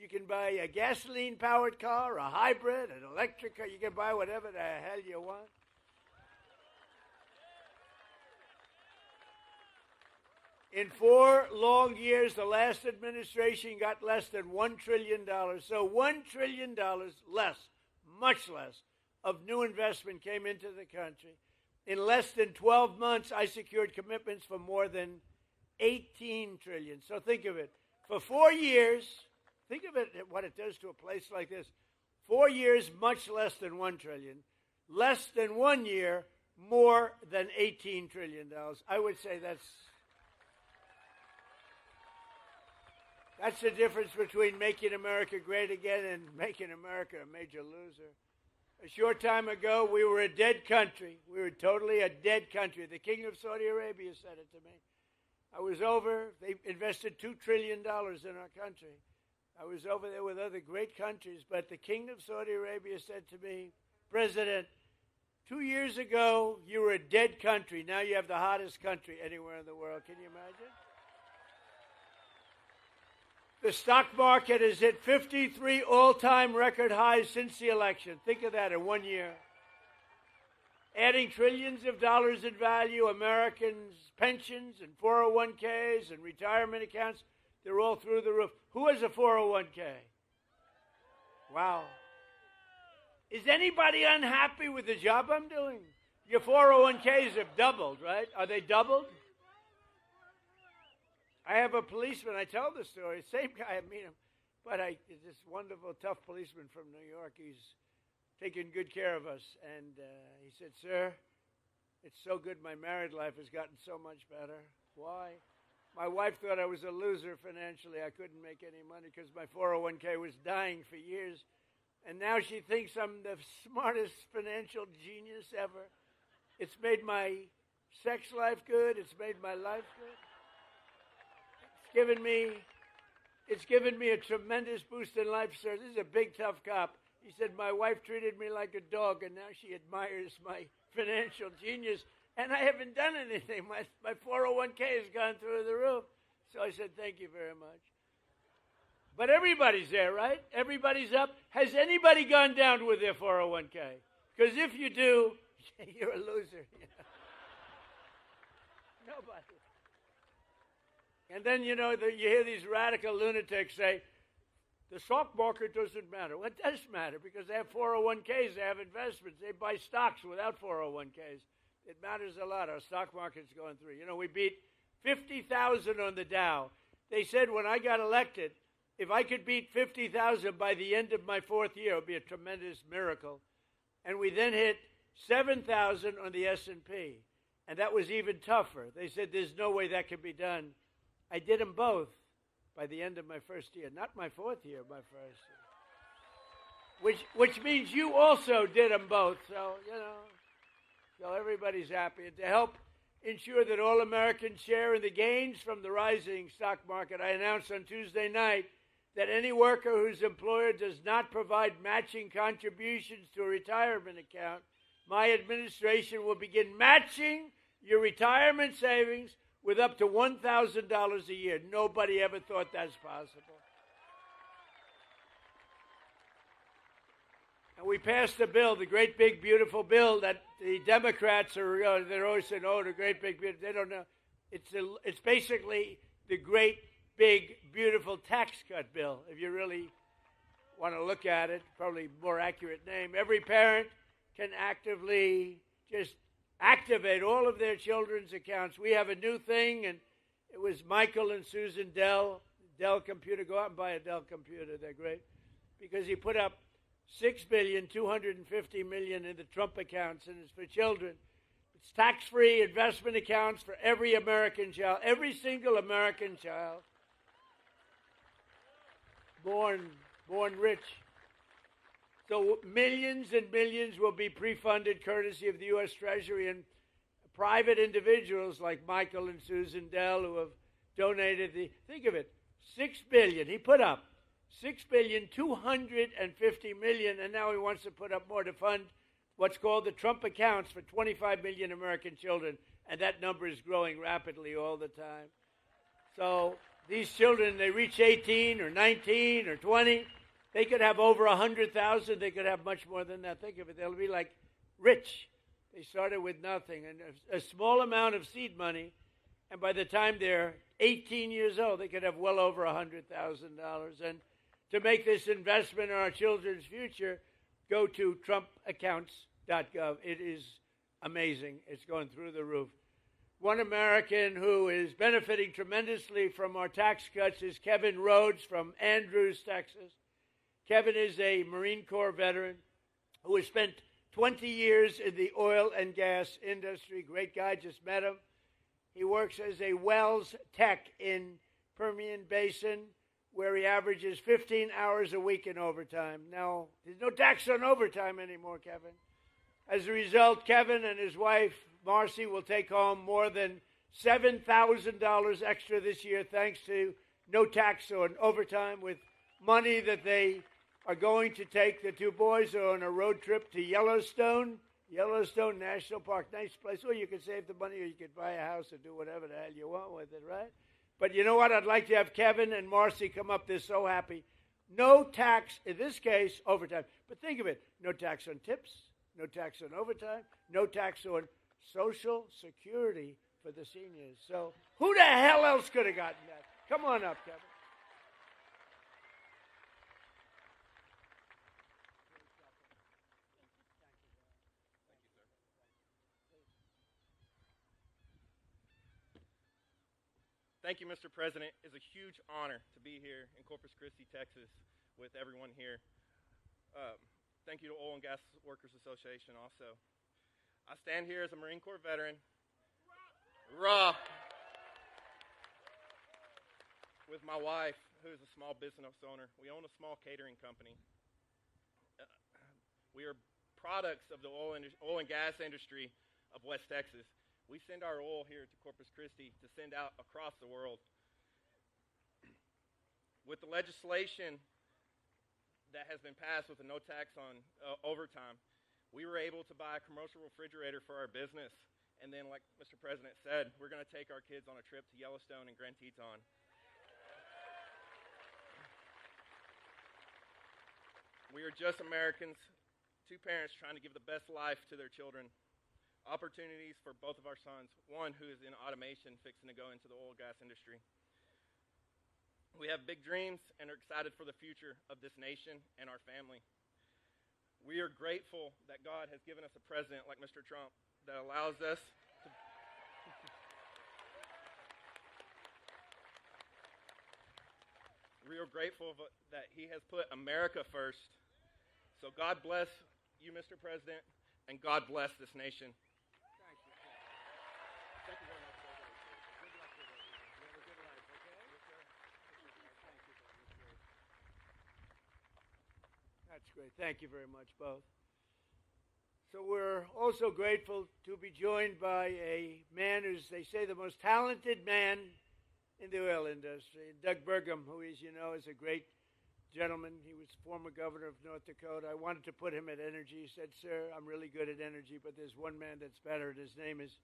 You can buy a gasoline-powered car, a hybrid, an electric car. You can buy whatever the hell you want. In 4 long years, the last administration got less than $1 trillion. So $1 trillion less, much less, of new investment came into the country. In less than 12 months, I secured commitments for more than $18 trillion. So think of it. For 4 years, think of it, what it does to a place like this. 4 years, much less than $1 trillion. Less than 1 year, more than $18 trillion. I would say that's the difference between making America great again and making America a major loser. A short time ago, we were a dead country. We were totally a dead country. The King of Saudi Arabia said it to me. I was over. They invested $2 trillion in our country. I was over there with other great countries, but the King of Saudi Arabia said to me, President, 2 years ago, you were a dead country. Now you have the hottest country anywhere in the world. Can you imagine? The stock market has hit 53 all-time record highs since the election. Think of that in 1 year. Adding trillions of dollars in value, Americans' pensions and 401ks and retirement accounts, they're all through the roof. Who has a 401k? Wow. Is anybody unhappy with the job I'm doing? Your 401ks have doubled, right? Are they doubled? I have a policeman, I tell the story, same guy, I meet him, but this wonderful, tough policeman from New York. He's taking good care of us. And he said, sir, it's so good my married life has gotten so much better. Why? My wife thought I was a loser financially. I couldn't make any money because my 401k was dying for years. And now she thinks I'm the smartest financial genius ever. It's made my sex life good. It's made my life good. It's given me a tremendous boost in life, sir. This is a big, tough cop. He said, my wife treated me like a dog, and now she admires my financial genius, and I haven't done anything. My 401k has gone through the roof. So I said, thank you very much. But everybody's there, right? Everybody's up. Has anybody gone down with their 401k? Because if you do, you're a loser. Nobody. And then, you hear these radical lunatics say, the stock market doesn't matter. Well, it does matter because they have 401ks, they have investments, they buy stocks without 401ks. It matters a lot. Our stock market's going through. We beat 50,000 on the Dow. They said when I got elected, if I could beat 50,000 by the end of my 4th year, it would be a tremendous miracle. And we then hit 7,000 on the S&P. And that was even tougher. They said there's no way that could be done. I did them both by the end of my 1st year. Not my 4th year, my 1st year. Which means you also did them both. So, so everybody's happy. And to help ensure that all Americans share in the gains from the rising stock market, I announced on Tuesday night that any worker whose employer does not provide matching contributions to a retirement account, my administration will begin matching your retirement savings with up to $1,000 a year. Nobody ever thought that's possible. And we passed a bill, the great big beautiful bill that the Democrats are, they're always saying, oh, the great big beautiful, they don't know. It's basically the great big beautiful tax cut bill, if you really want to look at it, probably more accurate name. Every parent can actively just activate all of their children's accounts. We have a new thing, and it was Michael and Susan Dell Computer. Go out and buy a Dell computer. They're great. Because he put up $6,250,000,000 in the Trump accounts, and it's for children. It's tax-free investment accounts for every American child, every single American child born rich. So millions and millions will be pre-funded courtesy of the U.S. Treasury and private individuals like Michael and Susan Dell who have donated think of it, $6 billion. He put up $6,250,000,000, and now he wants to put up more to fund what's called the Trump accounts for 25 million American children, and that number is growing rapidly all the time. So these children, they reach 18 or 19 or 20, they could have over 100,000. They could have much more than that. Think of it. They'll be like rich. They started with nothing and a small amount of seed money. And by the time they're 18 years old, they could have well over $100,000. And to make this investment in our children's future, go to trumpaccounts.gov. It is amazing. It's going through the roof. One American who is benefiting tremendously from our tax cuts is Kevin Rhodes from Andrews, Texas. Kevin is a Marine Corps veteran who has spent 20 years in the oil and gas industry. Great guy, just met him. He works as a wells tech in Permian Basin, where he averages 15 hours a week in overtime. Now, there's no tax on overtime anymore, Kevin. As a result, Kevin and his wife, Marcy, will take home more than $7,000 extra this year thanks to no tax on overtime, with money that they are going to take. The two boys are on a road trip to Yellowstone National Park. Nice place. Well, you can save the money or you could buy a house or do whatever the hell you want with it, right? But you know what? I'd like to have Kevin and Marcy come up. They're so happy. No tax, in this case, overtime. But think of it. No tax on tips, no tax on overtime, no tax on Social Security for the seniors. So who the hell else could have gotten that? Come on up, Kevin. Thank you, Mr. President. It's a huge honor to be here in Corpus Christi, Texas, with everyone here. Thank you to Oil and Gas Workers Association also. I stand here as a Marine Corps veteran. Raw. With my wife, who is a small business owner. We own a small catering company. We are products of the oil and gas industry of West Texas. We send our oil here to Corpus Christi to send out across the world. With the legislation that has been passed with a no tax on overtime, we were able to buy a commercial refrigerator for our business. And then, like Mr. President said, we're going to take our kids on a trip to Yellowstone and Grand Teton. We are just Americans, two parents trying to give the best life to their children. Opportunities for both of our sons, one who is in automation fixing to go into the oil and gas industry. We have big dreams and are excited for the future of this nation and our family. We are grateful that God has given us a president like Mr. Trump that allows us to we are grateful that he has put America first. So God bless you, Mr. President, and God bless this nation. That's great. Thank you very much, both. So we're also grateful to be joined by a man who's, they say, the most talented man in the oil industry. Doug Burgum, who, as you know, is a great gentleman. He was former governor of North Dakota. I wanted to put him at energy. He said, sir, I'm really good at energy, but there's one man that's better, and his name is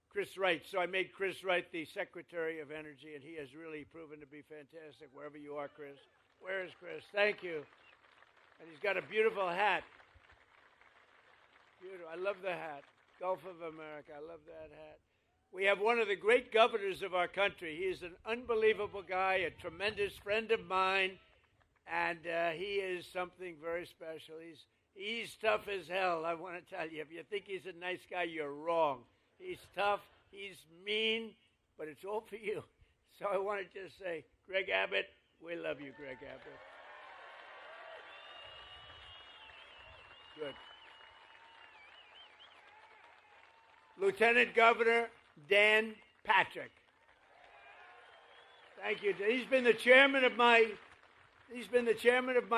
Chris Wright. So I made Chris Wright the Secretary of Energy, and he has really proven to be fantastic, wherever you are, Chris. Where is Chris? Thank you. And he's got a beautiful hat. Beautiful. I love the hat. Gulf of America. I love that hat. We have one of the great governors of our country. He is an unbelievable guy, a tremendous friend of mine, and he is something very special. He's tough as hell, I want to tell you. If you think he's a nice guy, you're wrong. He's tough, he's mean, but it's all for you. So I want to just say, Greg Abbott, we love you, Greg Abbott. Good. Lieutenant Governor Dan Patrick. Thank you. He's been the chairman of my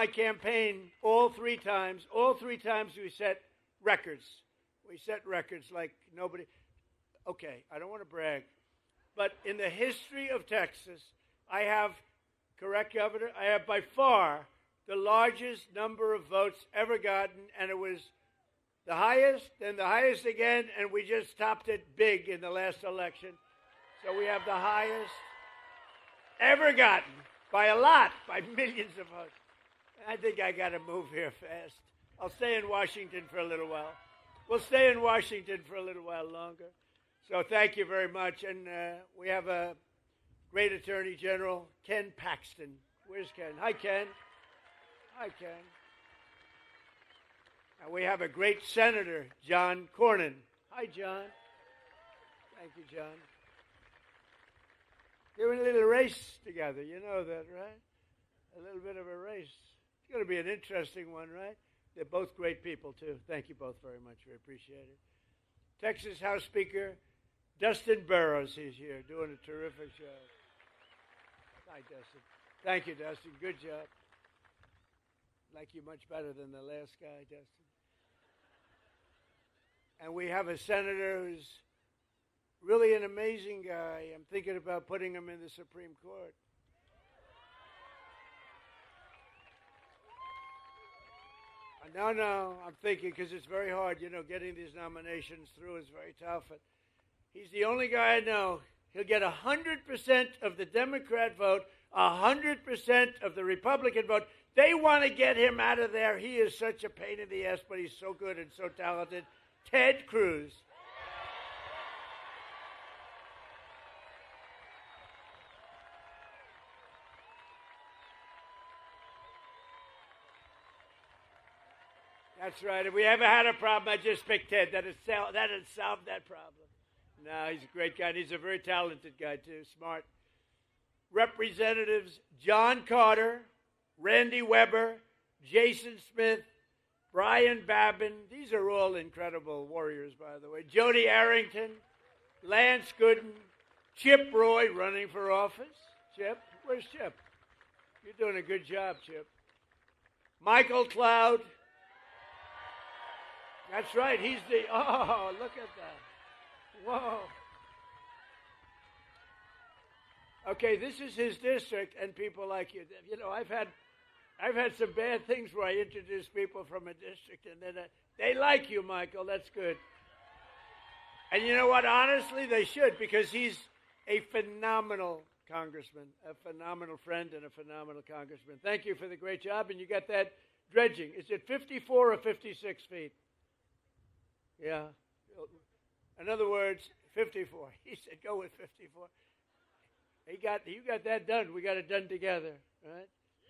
campaign all three times. All three times we set records. We set records like nobody. Okay, I don't want to brag, but in the history of Texas, I have, correct, Governor, I have by far the largest number of votes ever gotten, and it was the highest, then the highest again, and we just topped it big in the last election. So we have the highest ever gotten, by a lot, by millions of votes. I think I got to move here fast. I'll stay in Washington for a little while. We'll stay in Washington for a little while longer. So thank you very much. And we have a great Attorney General, Ken Paxton. Where's Ken? Hi, Ken. Hi, Ken. And we have a great Senator, John Cornyn. Hi, John. Thank you, John. They're in a little race together. You know that, right? A little bit of a race. It's going to be an interesting one, right? They're both great people, too. Thank you both very much. We appreciate it. Texas House Speaker Dustin Burrows is here doing a terrific job. Hi, Dustin. Thank you, Dustin. Good job. Like you much better than the last guy, Dustin. And we have a senator who's really an amazing guy. I'm thinking about putting him in the Supreme Court. No, I'm thinking because it's very hard. You know, getting these nominations through is very tough. And he's the only guy I know. He'll get 100% of the Democrat vote, 100% of the Republican vote. They want to get him out of there. He is such a pain in the ass, but he's so good and so talented. Ted Cruz. That's right. If we ever had a problem, I just picked Ted. That'd solve that problem. No, he's a great guy. And he's a very talented guy, too. Smart. Representatives John Carter, Randy Weber, Jason Smith, Brian Babin. These are all incredible warriors, by the way. Jody Arrington, Lance Gooden, Chip Roy running for office. Chip? Where's Chip? You're doing a good job, Chip. Michael Cloud. That's right. He's the, oh, look at that. Whoa. Okay, this is his district, and people like you. You know, I've had some bad things where I introduce people from a district, and then they like you, Michael. That's good. And you know what? Honestly, they should, because he's a phenomenal congressman, a phenomenal friend, and a phenomenal congressman. Thank you for the great job, and you got that dredging. Is it 54 or 56 feet? Yeah. In other words, 54. He said, go with 54. You got that done. We got it done together, right?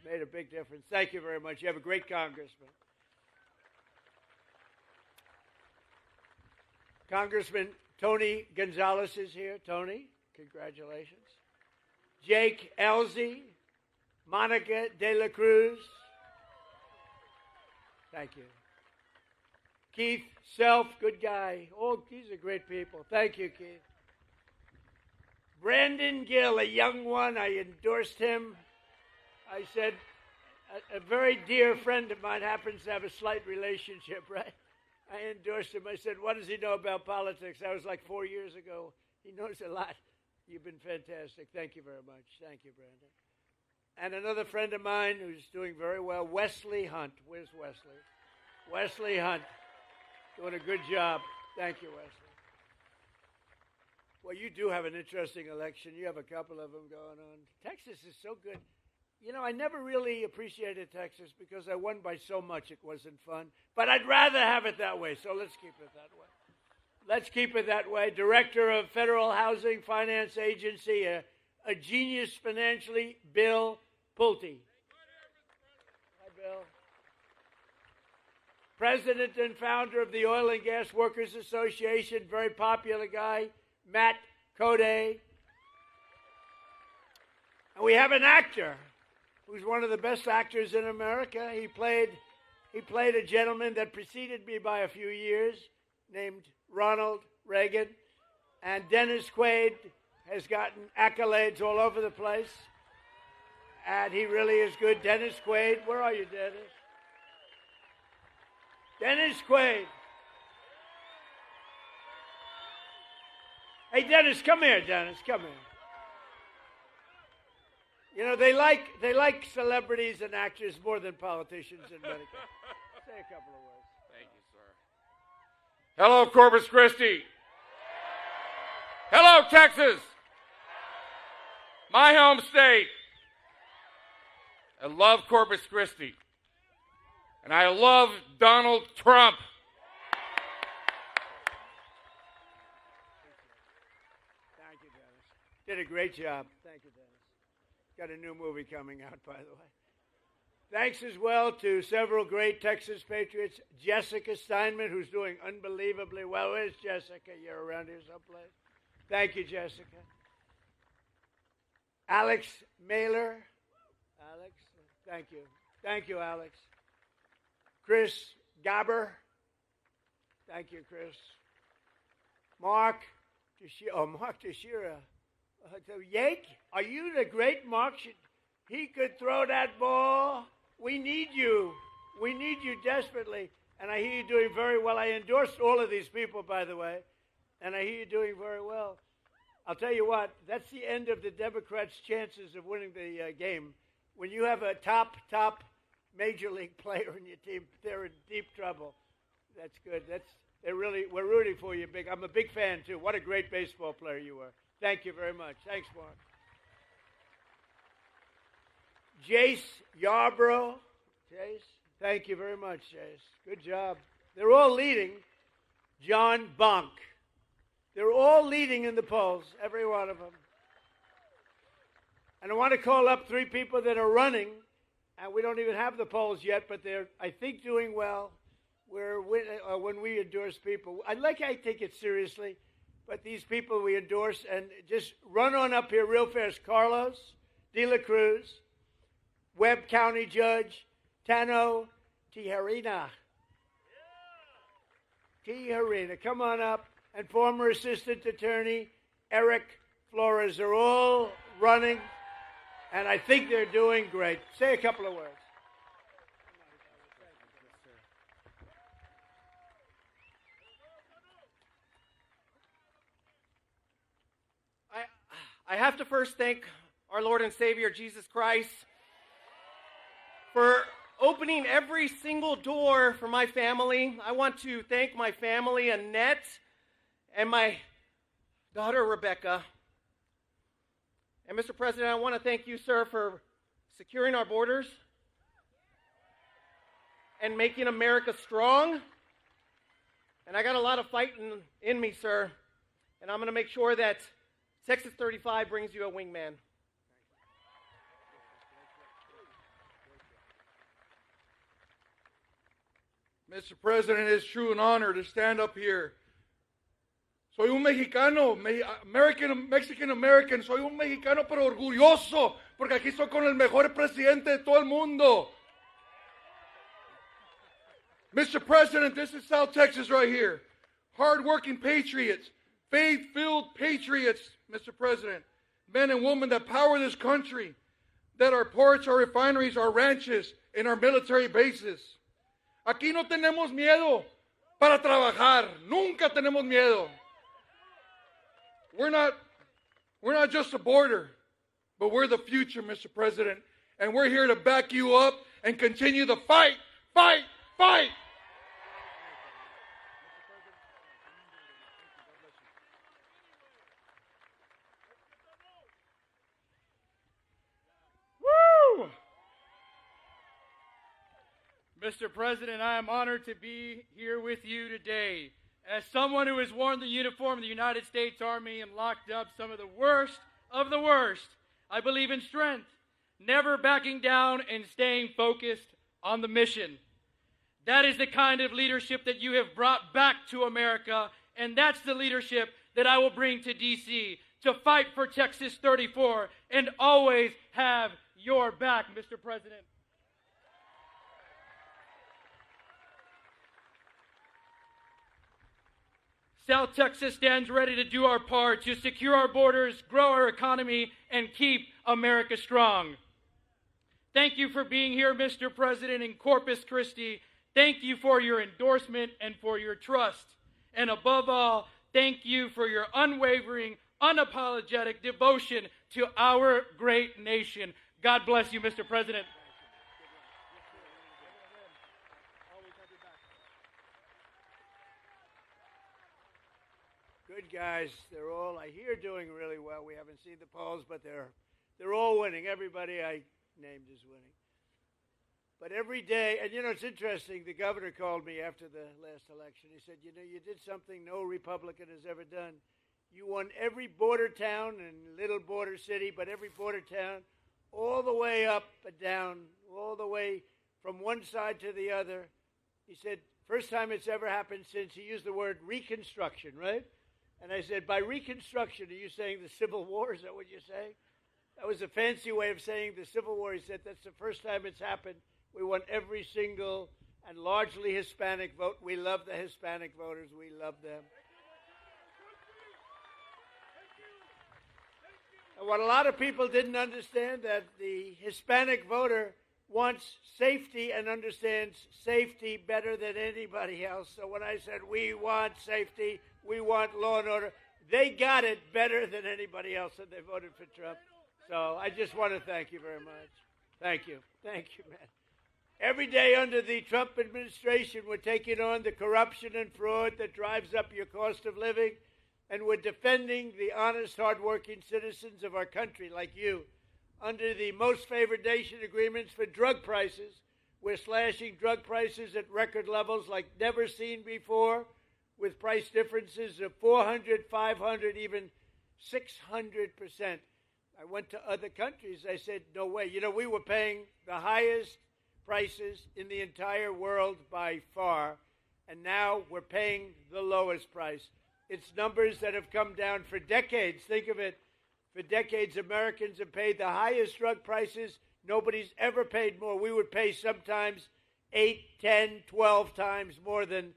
Made a big difference. Thank you very much. You have a great congressman. Congressman Tony Gonzalez is here. Tony, congratulations. Jake Elzy, Monica De La Cruz. Thank you. Keith Self, good guy. Oh, these are great people. Thank you, Keith. Brandon Gill, a young one. I endorsed him. I said, a very dear friend of mine happens to have a slight relationship, right? I endorsed him. I said, what does he know about politics? That was like 4 years ago. He knows a lot. You've been fantastic. Thank you very much. Thank you, Brandon. And another friend of mine who's doing very well, Wesley Hunt. Where's Wesley? Wesley Hunt. Doing a good job. Thank you, Wesley. Well, you do have an interesting election. You have a couple of them going on. Texas is so good. You know, I never really appreciated Texas because I won by so much it wasn't fun. But I'd rather have it that way, so let's keep it that way. Let's keep it that way. Director of Federal Housing Finance Agency, a genius financially, Bill Pulte. Hi, Bill. President and founder of the Oil and Gas Workers Association, very popular guy, Matt Code. And we have an actor who's one of the best actors in America. He played a gentleman that preceded me by a few years named Ronald Reagan. And Dennis Quaid has gotten accolades all over the place. And he really is good. Dennis Quaid, where are you, Dennis? Dennis Quaid. Hey, Dennis, come here, Dennis, come here. You know, they like celebrities and actors more than politicians in America. Say a couple of words. Thank you, sir. Hello, Corpus Christi. Hello, Texas. my home state. I love Corpus Christi. And I love Donald Trump. Thank you, Dennis. Did a great job. Thank you, Dennis. Got a new movie coming out, by the way. Thanks as well to several great Texas Patriots. Jessica Steinman, who's doing unbelievably well. Where's Jessica? You're around here someplace. Thank you, Jessica. Alex Mailer. Alex, thank you. Thank you, Alex. Chris Gabber. Thank you, Chris. Mark Teixeira. Yake, are you the great Mark? He could throw that ball. We need you. We need you desperately. And I hear you doing very well. I endorsed all of these people, by the way. And I hear you doing very well. I'll tell you what, that's the end of the Democrats' chances of winning the game. When you have a top major league player in your team, they're in deep trouble. That's good. We're rooting for you, big. I'm a big fan, too. What a great baseball player you were. Thank you very much. Thanks, Mark. Jace Yarborough. Jace, thank you very much, Jace. Good job. They're all leading. John Bonk. They're all leading in the polls, every one of them. And I want to call up three people that are running, and we don't even have the polls yet, but they're, I think, doing well. When we endorse people, I take it seriously, but these people we endorse, and just run on up here real fast. Carlos De La Cruz, Webb County Judge Tano Tijerina. Tijerina, come on up. And former Assistant Attorney Eric Flores. They're all running, and I think they're doing great. Say a couple of words. I have to first thank our Lord and Savior, Jesus Christ, for opening every single door for my family. I want to thank my family, Annette, and my daughter, Rebecca. And Mr. President, I want to thank you, sir, for securing our borders and making America strong. And I got a lot of fighting in me, sir. And I'm going to make sure that Texas 35 brings you a wingman. Mr. President, it's true an honor to stand up here. Soy un mexicano, Mexican-American, soy un mexicano pero orgulloso, porque aquí estoy con el mejor presidente de todo el mundo. Mr. President, this is South Texas right here. Hard-working patriots, faith-filled patriots, Mr. President. Men and women that power this country, that our ports, our refineries, our ranches, and our military bases. Aquí no tenemos miedo para trabajar. Nunca tenemos miedo. We're not just a border, but we're the future, Mr. President. And we're here to back you up and continue the fight, fight, fight. Woo! Mr. President, I am honored to be here with you today. As someone who has worn the uniform of the United States Army and locked up some of the worst, I believe in strength, never backing down and staying focused on the mission. That is the kind of leadership that you have brought back to America, and that's the leadership that I will bring to D.C. to fight for Texas 34 and always have your back, Mr. President. South Texas stands ready to do our part to secure our borders, grow our economy, and keep America strong. Thank you for being here, Mr. President, in Corpus Christi. Thank you for your endorsement and for your trust. And above all, thank you for your unwavering, unapologetic devotion to our great nation. God bless you, Mr. President. Good guys. They're all, I hear, doing really well. We haven't seen the polls, but they're They're all winning. Everybody I named is winning. But every day, and you know, it's interesting, the governor called me after the last election. He said, you know, you did something no Republican has ever done. You won every border town and little border city, but every border town, all the way up and down, all the way from one side to the other. He said, first time it's ever happened since, he used the word reconstruction, right? And I said, by reconstruction, are you saying the Civil War? Is that what you're saying? That was a fancy way of saying the Civil War. He said, that's the first time it's happened. We won every single and largely Hispanic vote. We love the Hispanic voters. We love them. And what a lot of people didn't understand, that the Hispanic voter wants safety and understands safety better than anybody else. So when I said we want safety, we want law and order, they got it better than anybody else, and they voted for Trump. So I just want to thank you very much. Thank you. Thank you, man. Every day under the Trump administration, we're taking on the corruption and fraud that drives up your cost of living, and we're defending the honest, hardworking citizens of our country like you. Under the most favored nation agreements for drug prices, we're slashing drug prices at record levels like never seen before, with price differences of 400, 500, even 600%. I went to other countries. I said, no way. You know, we were paying the highest prices in the entire world by far, and now we're paying the lowest price. It's numbers that have come down for decades. Think of it. For decades, Americans have paid the highest drug prices. Nobody's ever paid more. We would pay sometimes 8, 10, 12 times more than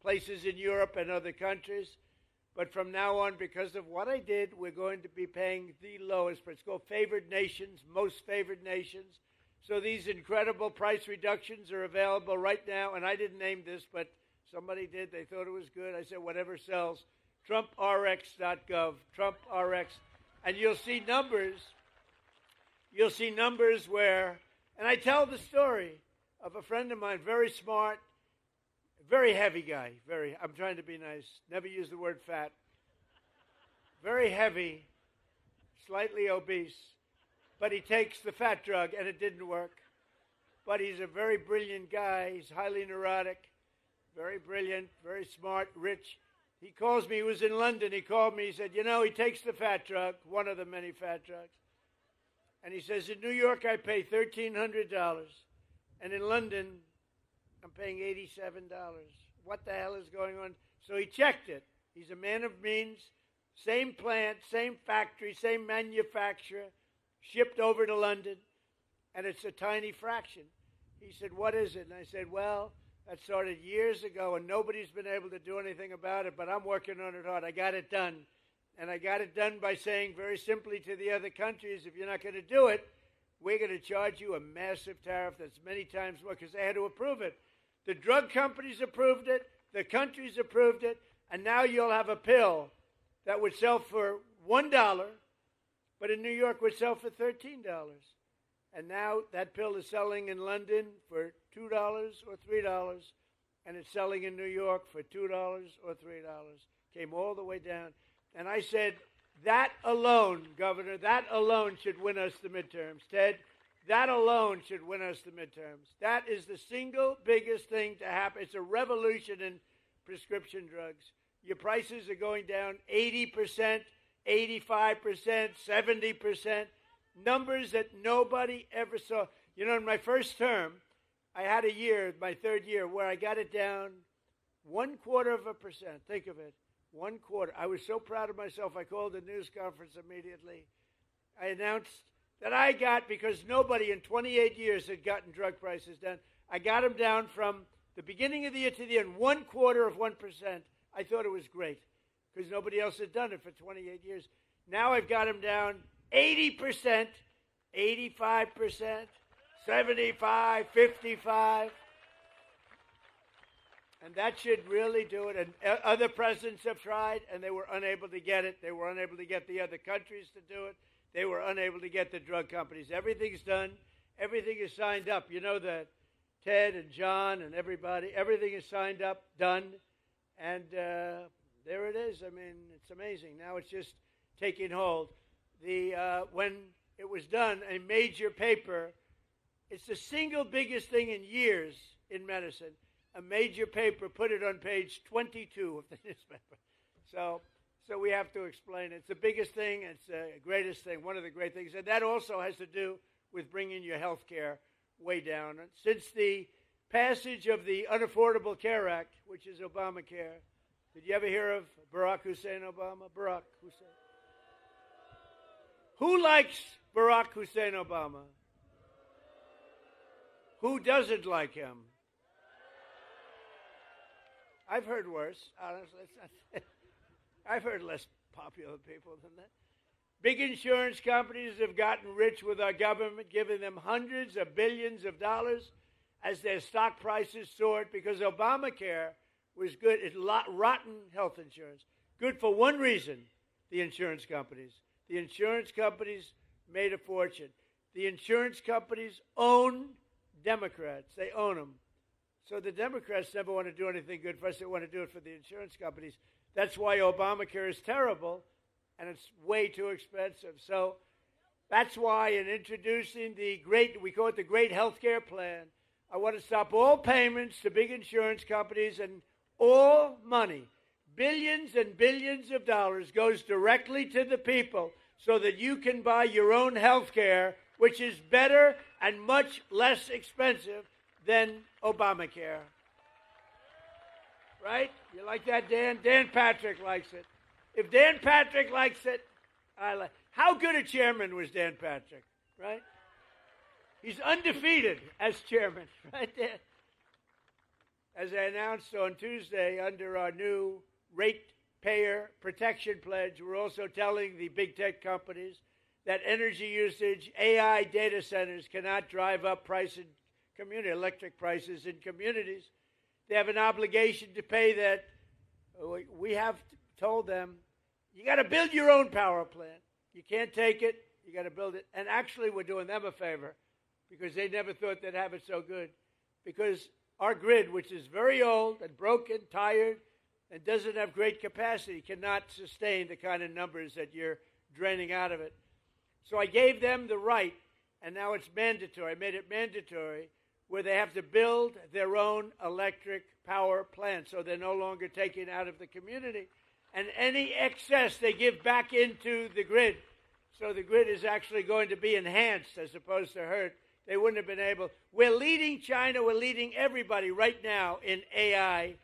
places in Europe and other countries. But from now on, because of what I did, we're going to be paying the lowest price. It's called favored nations, most favored nations. So these incredible price reductions are available right now. And I didn't name this, but somebody did. They thought it was good. I said, whatever sells. TrumpRx.gov, TrumpRx. And you'll see numbers. You'll see numbers where, and I tell the story of a friend of mine, very smart, very heavy guy, I'm trying to be nice, never use the word fat. Very heavy, slightly obese, but he takes the fat drug and it didn't work. But he's a very brilliant guy, he's highly neurotic, very brilliant, very smart, rich. He calls me, he was in London, he called me, he said, you know, he takes the fat drug, one of the many fat drugs. And he says, in New York I pay $1,300, and in London I'm paying $87. What the hell is going on? So he checked it. He's a man of means, same plant, same factory, same manufacturer, shipped over to London, and it's a tiny fraction. He said, what is it? And I said, well, that started years ago, and nobody's been able to do anything about it, but I'm working on it hard. I got it done. And I got it done by saying very simply to the other countries, if you're not going to do it, we're going to charge you a massive tariff that's many times more, because they had to approve it. The drug companies approved it, the countries approved it, and now you'll have a pill that would sell for $1, but in New York would sell for $13. And now that pill is selling in London for $2 or $3, and it's selling in New York for $2 or $3. Came all the way down. And I said, that alone, Governor, that alone should win us the midterms. Ted, that alone should win us the midterms. That is the single biggest thing to happen. It's a revolution in prescription drugs. Your prices are going down 80%, 85%, 70%, numbers that nobody ever saw. You know, in my first term, I had a year, my third year, where I got it down 0.25%. Think of it, 1/4. I was so proud of myself, I called a news conference immediately. I announced that I got, because nobody in 28 years had gotten drug prices down, I got them down from the beginning of the year to the end, 1/4%. I thought it was great, because nobody else had done it for 28 years. Now I've got them down 80%, 85%, 75, 55. And that should really do it. And other presidents have tried, and they were unable to get it. They were unable to get the other countries to do it. They were unable to get the drug companies. Everything's done. Everything is signed up. You know that Ted and John and everybody, everything is signed up, done. And there it is. I mean, it's amazing. Now it's just taking hold. When it was done, a major paper. It's the single biggest thing in years in medicine. A major paper put it on page 22 of the newspaper. So we have to explain it. It's the biggest thing. It's the greatest thing, one of the great things. And that also has to do with bringing your health care way down. And since the passage of the Unaffordable Care Act, which is Obamacare, did you ever hear of Barack Hussein Obama? Barack Hussein. Who likes Barack Hussein Obama? Who doesn't like him? I've heard worse, honestly. I've heard less popular people than that. Big insurance companies have gotten rich with our government, giving them hundreds of billions of dollars as their stock prices soared because Obamacare was good. It's rotten health insurance. Good for one reason, the insurance companies. The insurance companies made a fortune. The insurance companies own Democrats. They own them. So the Democrats never want to do anything good for us. They want to do it for the insurance companies. That's why Obamacare is terrible, and it's way too expensive. So that's why in introducing we call it the Great Healthcare Plan, I want to stop all payments to big insurance companies, and all money, billions and billions of dollars, goes directly to the people so that you can buy your own health care, which is better and much less expensive than Obamacare. Right? You like that, Dan? Dan Patrick likes it. If Dan Patrick likes it, I like it. How good a chairman was Dan Patrick, right? He's undefeated as chairman, right there. As I announced on Tuesday, under our new ratepayer protection pledge, we're also telling the big tech companies that energy usage, AI data centers cannot drive up electric prices in communities. They have an obligation to pay that. We have told them, you got to build your own power plant. You can't take it. You got to build it. And actually, we're doing them a favor because they never thought they'd have it so good. Because our grid, which is very old and broken, tired, and doesn't have great capacity, cannot sustain the kind of numbers that you're draining out of it. So I gave them the right, and now it's mandatory. I made it mandatory where they have to build their own electric power plant, so they're no longer taking out of the community. And any excess they give back into the grid. So the grid is actually going to be enhanced as opposed to hurt. They wouldn't have been able. We're leading China. We're leading everybody right now in AI.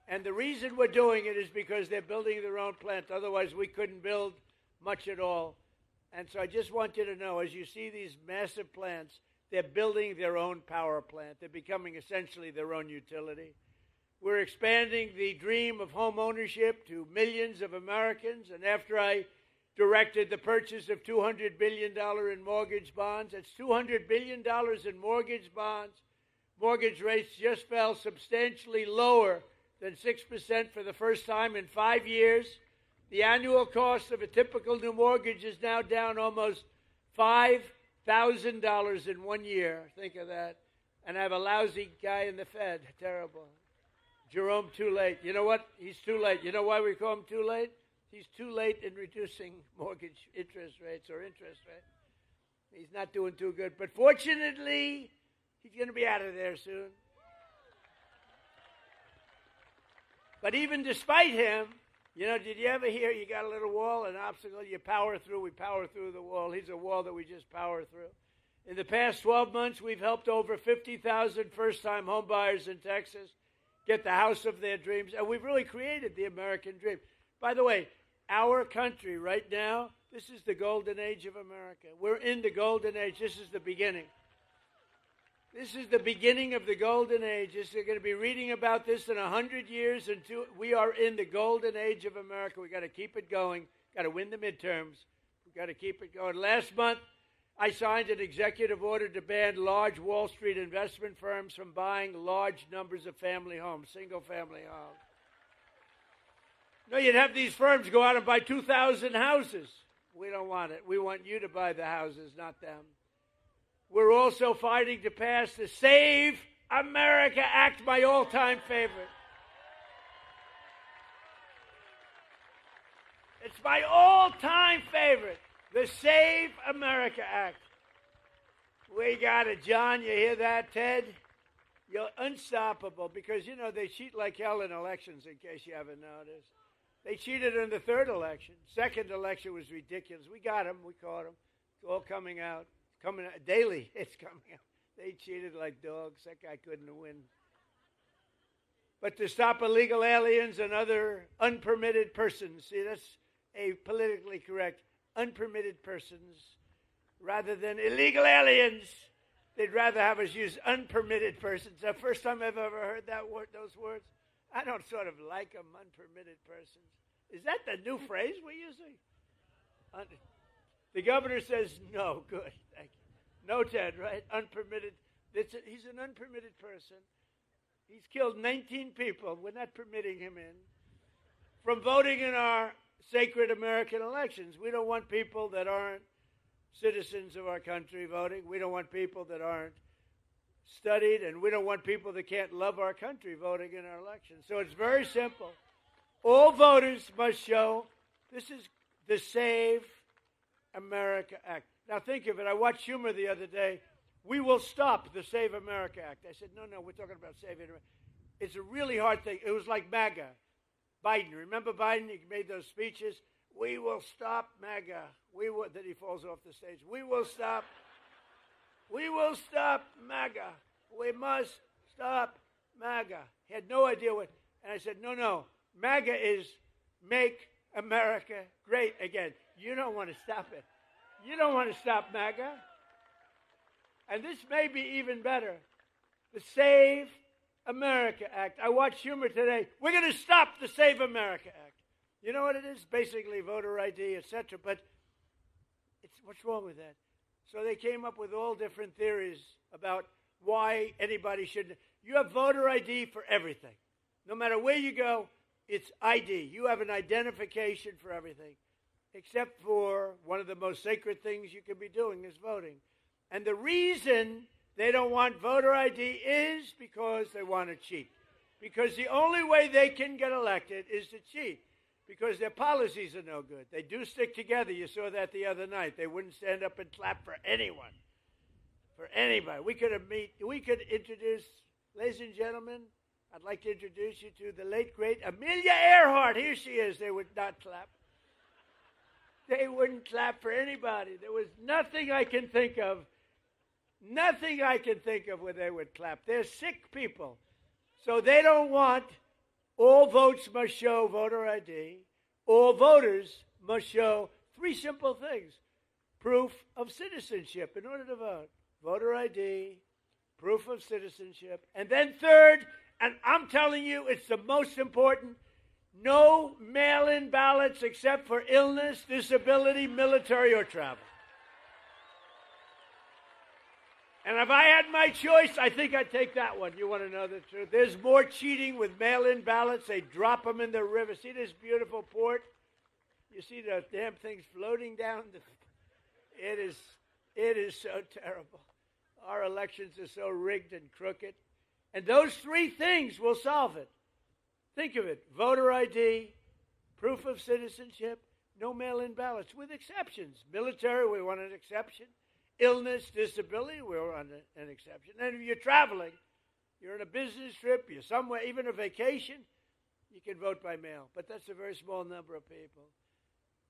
And the reason we're doing it is because they're building their own plant. Otherwise, we couldn't build much at all. And so I just want you to know, as you see these massive plants, they're building their own power plant. They're becoming essentially their own utility. We're expanding the dream of home ownership to millions of Americans. And after I directed the purchase of $200 billion in mortgage bonds, that's $200 billion in mortgage bonds. Mortgage rates just fell substantially lower than 6% for the first time in 5 years. The annual cost of a typical new mortgage is now down almost $5,000 in 1 year. Think of that. And I have a lousy guy in the Fed. Terrible. Jerome, too late. You know what? He's too late. You know why we call him too late? He's too late in reducing mortgage interest rates. He's not doing too good. But fortunately, he's going to be out of there soon. But even despite him, did you ever hear you got a little wall, an obstacle, you power through, we power through the wall. He's a wall that we just power through. In the past 12 months, we've helped over 50,000 first-time homebuyers in Texas get the house of their dreams, and we've really created the American dream. By the way, our country right now, this is the golden age of America. We're in the golden age. This is the beginning. This is the beginning of the golden age. You're going to be reading about this in 100 years. We are in the golden age of America. We've got to keep it going. Got to win the midterms. We've got to keep it going. Last month, I signed an executive order to ban large Wall Street investment firms from buying large numbers of family homes, single-family homes. No, you'd have these firms go out and buy 2,000 houses. We don't want it. We want you to buy the houses, not them. We're also fighting to pass the Save America Act, my all-time favorite. It's my all-time favorite. The Save America Act. We got it, John. You hear that, Ted? You're unstoppable because, you know, they cheat like hell in elections, in case you haven't noticed. They cheated in the third election. Second election was ridiculous. We got them. We caught them. It's all coming out. It's coming out daily. It's coming out. They cheated like dogs. That guy couldn't win. But to stop illegal aliens and other unpermitted persons, see, that's a politically correct, unpermitted persons, rather than illegal aliens. They'd rather have us use unpermitted persons. The first time I've ever heard that word, those words. I don't sort of like them, unpermitted persons. Is that the new phrase we're using? The governor says no. Good, thank you. No, Ted, right? Unpermitted. He's an unpermitted person. He's killed 19 people. We're not permitting him in from voting in our sacred American elections. We don't want people that aren't citizens of our country voting. We don't want people that aren't studied, and we don't want people that can't love our country voting in our elections. So it's very simple. All voters must show this is the Save America Act. Now think of it. I watched Humor the other day. We will stop the Save America Act. I said, no, we're talking about saving America. It's a really hard thing. It was like MAGA. Biden, remember Biden? He made those speeches. We will stop MAGA. Then he falls off the stage. We will stop MAGA. We must stop MAGA. He had no idea what. And I said, no. MAGA is Make America Great Again. You don't want to stop it. You don't want to stop MAGA. And this may be even better. The Save America Act. I watched Humor today. We're going to stop the Save America Act. You know what it is? Basically voter ID, etc. But what's wrong with that? So they came up with all different theories about why anybody shouldn't. You have voter ID for everything. No matter where you go, it's ID. You have an identification for everything, except for one of the most sacred things you could be doing is voting. And the reason they don't want voter ID is because they want to cheat. Because the only way they can get elected is to cheat. Because their policies are no good. They do stick together. You saw that the other night. They wouldn't stand up and clap for anyone. For anybody. We could introduce, ladies and gentlemen, I'd like to introduce you to the late, great Amelia Earhart. Here she is. They would not clap. They wouldn't clap for anybody. There was nothing I can think of where they would clap. They're sick people. So they don't want all votes must show voter ID. All voters must show three simple things. Proof of citizenship in order to vote. Voter ID, proof of citizenship. And then third, and I'm telling you it's the most important, no mail-in ballots except for illness, disability, military, or travel. And if I had my choice, I think I'd take that one. You want to know the truth? There's more cheating with mail-in ballots. They drop them in the river. See this beautiful port? You see the damn things floating down? It is so terrible. Our elections are so rigged and crooked. And those three things will solve it. Think of it. Voter ID, proof of citizenship, no mail-in ballots, with exceptions. Military, we want an exception. Illness, disability, we're on an exception. And if you're traveling, you're on a business trip, you're somewhere, even a vacation, you can vote by mail. But that's a very small number of people.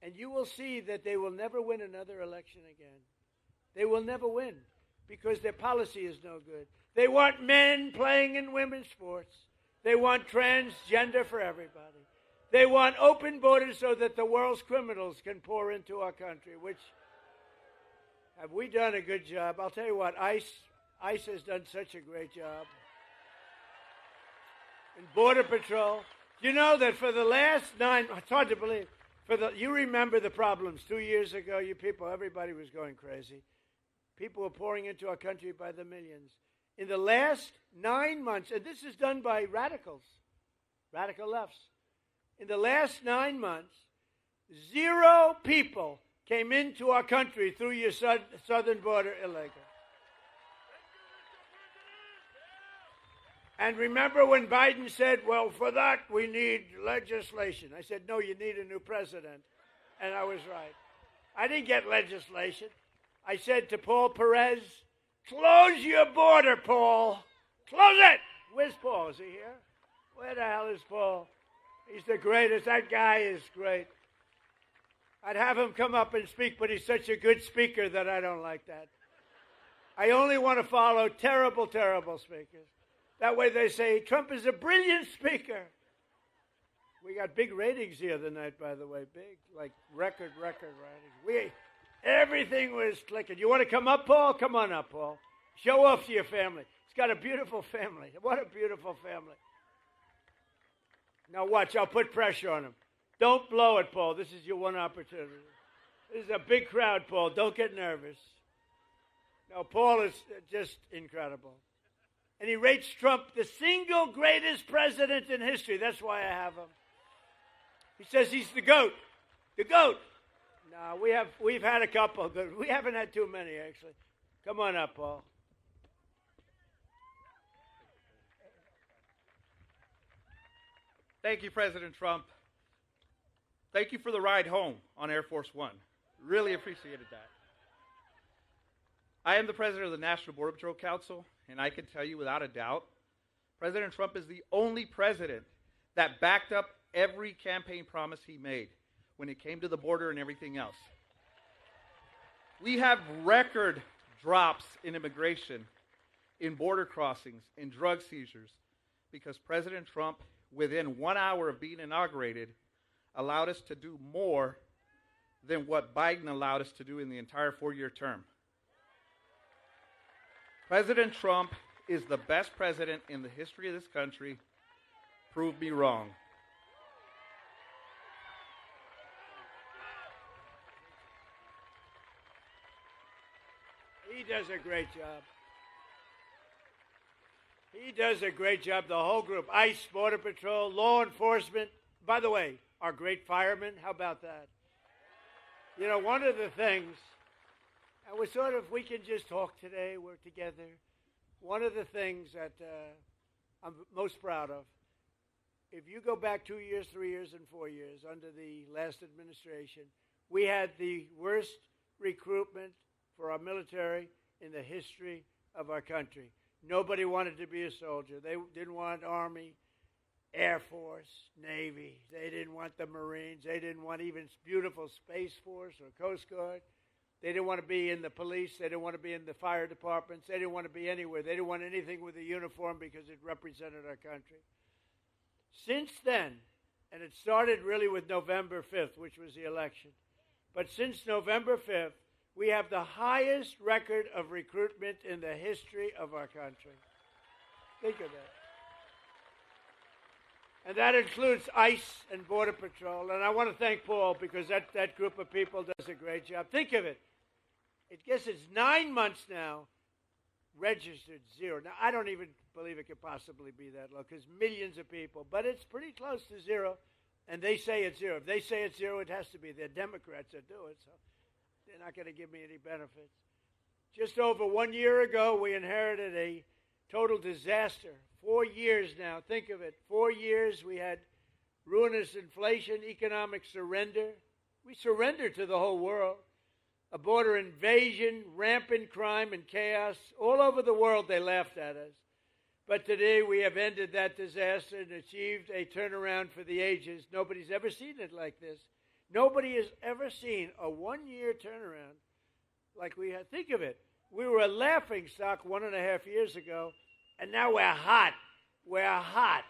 And you will see that they will never win another election again. They will never win because their policy is no good. They want men playing in women's sports. They want transgender for everybody. They want open borders so that the world's criminals can pour into our country, which... Have we done a good job? I'll tell you what, ICE has done such a great job. And Border Patrol. You know that for the last it's hard to believe, you remember the problems 2 years ago, you people, everybody was going crazy. People were pouring into our country by the millions. In the last 9 months, and this is done by radicals, radical lefts. In the last 9 months, 0 people came into our country through your southern border illegal. And remember when Biden said, well, for that we need legislation. I said, no, you need a new president. And I was right. I didn't get legislation. I said to Paul Perez, close your border, Paul. Close it. Where's Paul? Is he here? Where the hell is Paul? He's the greatest. That guy is great. I'd have him come up and speak, but he's such a good speaker that I don't like that. I only want to follow terrible, terrible speakers. That way they say, Trump is a brilliant speaker. We got big ratings the other night, by the way. Big, like record ratings. Everything was clicking. You want to come up, Paul? Come on up, Paul. Show off to your family. He's got a beautiful family. What a beautiful family. Now watch, I'll put pressure on him. Don't blow it, Paul. This is your one opportunity. This is a big crowd, Paul. Don't get nervous. No, Paul is just incredible. And he rates Trump the single greatest president in history. That's why I have him. He says he's the GOAT. The GOAT. No, we've had a couple. We haven't had too many, actually. Come on up, Paul. Thank you, President Trump. Thank you for the ride home on Air Force One. Really appreciated that. I am the president of the National Border Patrol Council, and I can tell you without a doubt, President Trump is the only president that backed up every campaign promise he made when it came to the border and everything else. We have record drops in immigration, in border crossings, in drug seizures, because President Trump, within 1 hour of being inaugurated, allowed us to do more than what Biden allowed us to do in the entire 4-year term. President Trump is the best president in the history of this country. Prove me wrong. He does a great job. He does a great job, the whole group. ICE, Border Patrol, law enforcement. By the way, our great firemen, how about that? You know, one of the things, and we can just talk today, we're together. One of the things that I'm most proud of, if you go back 2 years, 3 years, and 4 years under the last administration, we had the worst recruitment for our military in the history of our country. Nobody wanted to be a soldier. They didn't want Army, Air Force, Navy. They didn't want the Marines. They didn't want even beautiful Space Force or Coast Guard. They didn't want to be in the police. They didn't want to be in the fire departments. They didn't want to be anywhere. They didn't want anything with a uniform because it represented our country. Since then, and it started really with November 5th, which was the election, but since November 5th, we have the highest record of recruitment in the history of our country. Think of that. And that includes ICE and Border Patrol. And I want to thank Paul because that group of people does a great job. Think of it. I guess it's 9 months now, registered zero. Now, I don't even believe it could possibly be that low because millions of people. But it's pretty close to zero. And they say it's zero. If they say it's zero, it has to be. They're Democrats that do it, so they're not going to give me any benefits. Just over 1 year ago, we inherited a total disaster. 4 years now. Think of it. 4 years we had ruinous inflation, economic surrender. We surrendered to the whole world. A border invasion, rampant crime and chaos. All over the world they laughed at us. But today we have ended that disaster and achieved a turnaround for the ages. Nobody's ever seen it like this. Nobody has ever seen a 1 year turnaround like we had. Think of it. We were a laughing stock 1.5 years ago, and now we're hot. We're hot.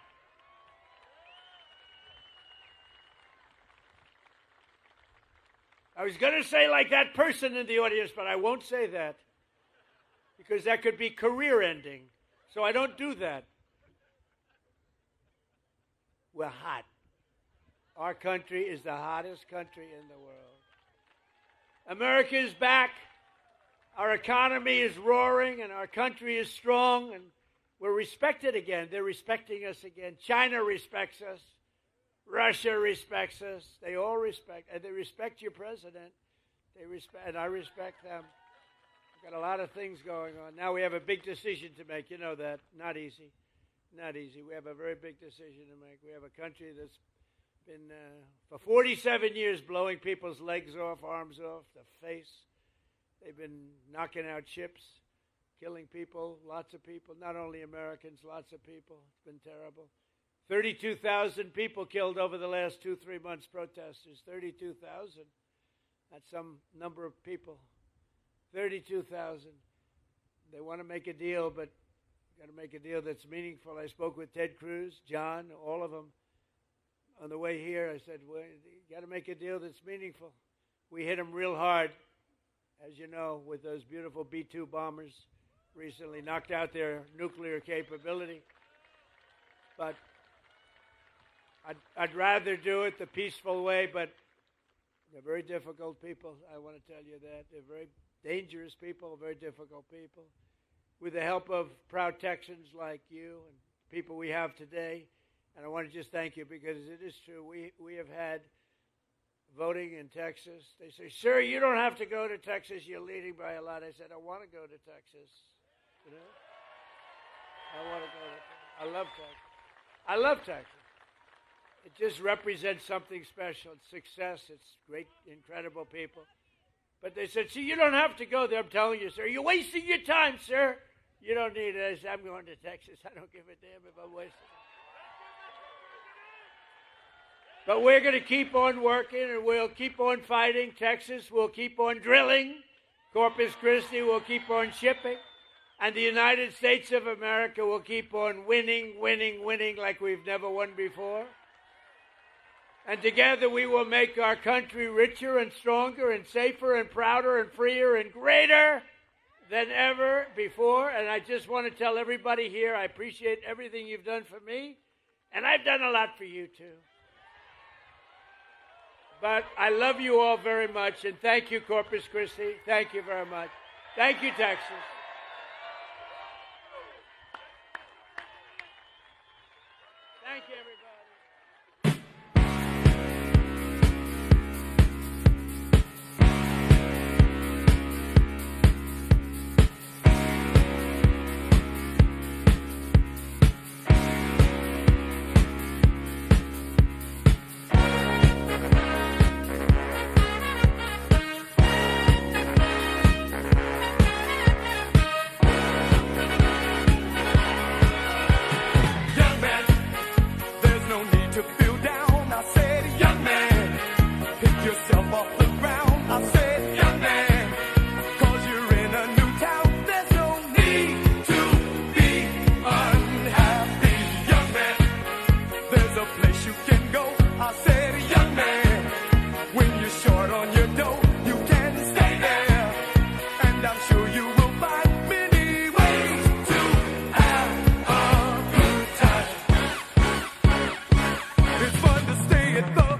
I was going to say like that person in the audience, but I won't say that because that could be career ending. So I don't do that. We're hot. Our country is the hottest country in the world. America is back. Our economy is roaring, and our country is strong, and we're respected again. They're respecting us again. China respects us. Russia respects us. They all respect, and they respect your president. And I respect them. We've got a lot of things going on. Now we have a big decision to make. You know that. Not easy. Not easy. We have a very big decision to make. We have a country that's been for 47 years blowing people's legs off, arms off, the face. They've been knocking out ships, killing people, lots of people, not only Americans, lots of people. It's been terrible. 32,000 people killed over the last 2-3 months, protesters. 32,000. That's some number of people. 32,000. They want to make a deal, but got to make a deal that's meaningful. I spoke with Ted Cruz, John, all of them. On the way here, I said, well, you got to make a deal that's meaningful. We hit them real hard, as you know, with those beautiful B-2 bombers recently, knocked out their nuclear capability. But I'd rather do it the peaceful way, but they're very difficult people. I want to tell you that. They're very dangerous people, very difficult people. With the help of proud Texans like you and people we have today, and I want to just thank you because it is true. We have had voting in Texas. They say, sir, you don't have to go to Texas. You're leading by a lot. I said, I want to go to Texas. You know? I want to go to Texas. I love Texas. I love Texas. It just represents something special. It's success. It's great, incredible people. But they said, see, you don't have to go there. I'm telling you, sir. You're wasting your time, sir. You don't need it. I said, I'm going to Texas. I don't give a damn if I'm wasting it. But we're going to keep on working, and we'll keep on fighting. Texas will keep on drilling. Corpus Christi will keep on shipping. And the United States of America will keep on winning, winning, winning like we've never won before. And together we will make our country richer and stronger and safer and prouder and freer and greater than ever before. And I just want to tell everybody here, I appreciate everything you've done for me, and I've done a lot for you too. But I love you all very much, and thank you, Corpus Christi. Thank you very much. Thank you, Texas. Thank you, everybody. It's fun to stay at the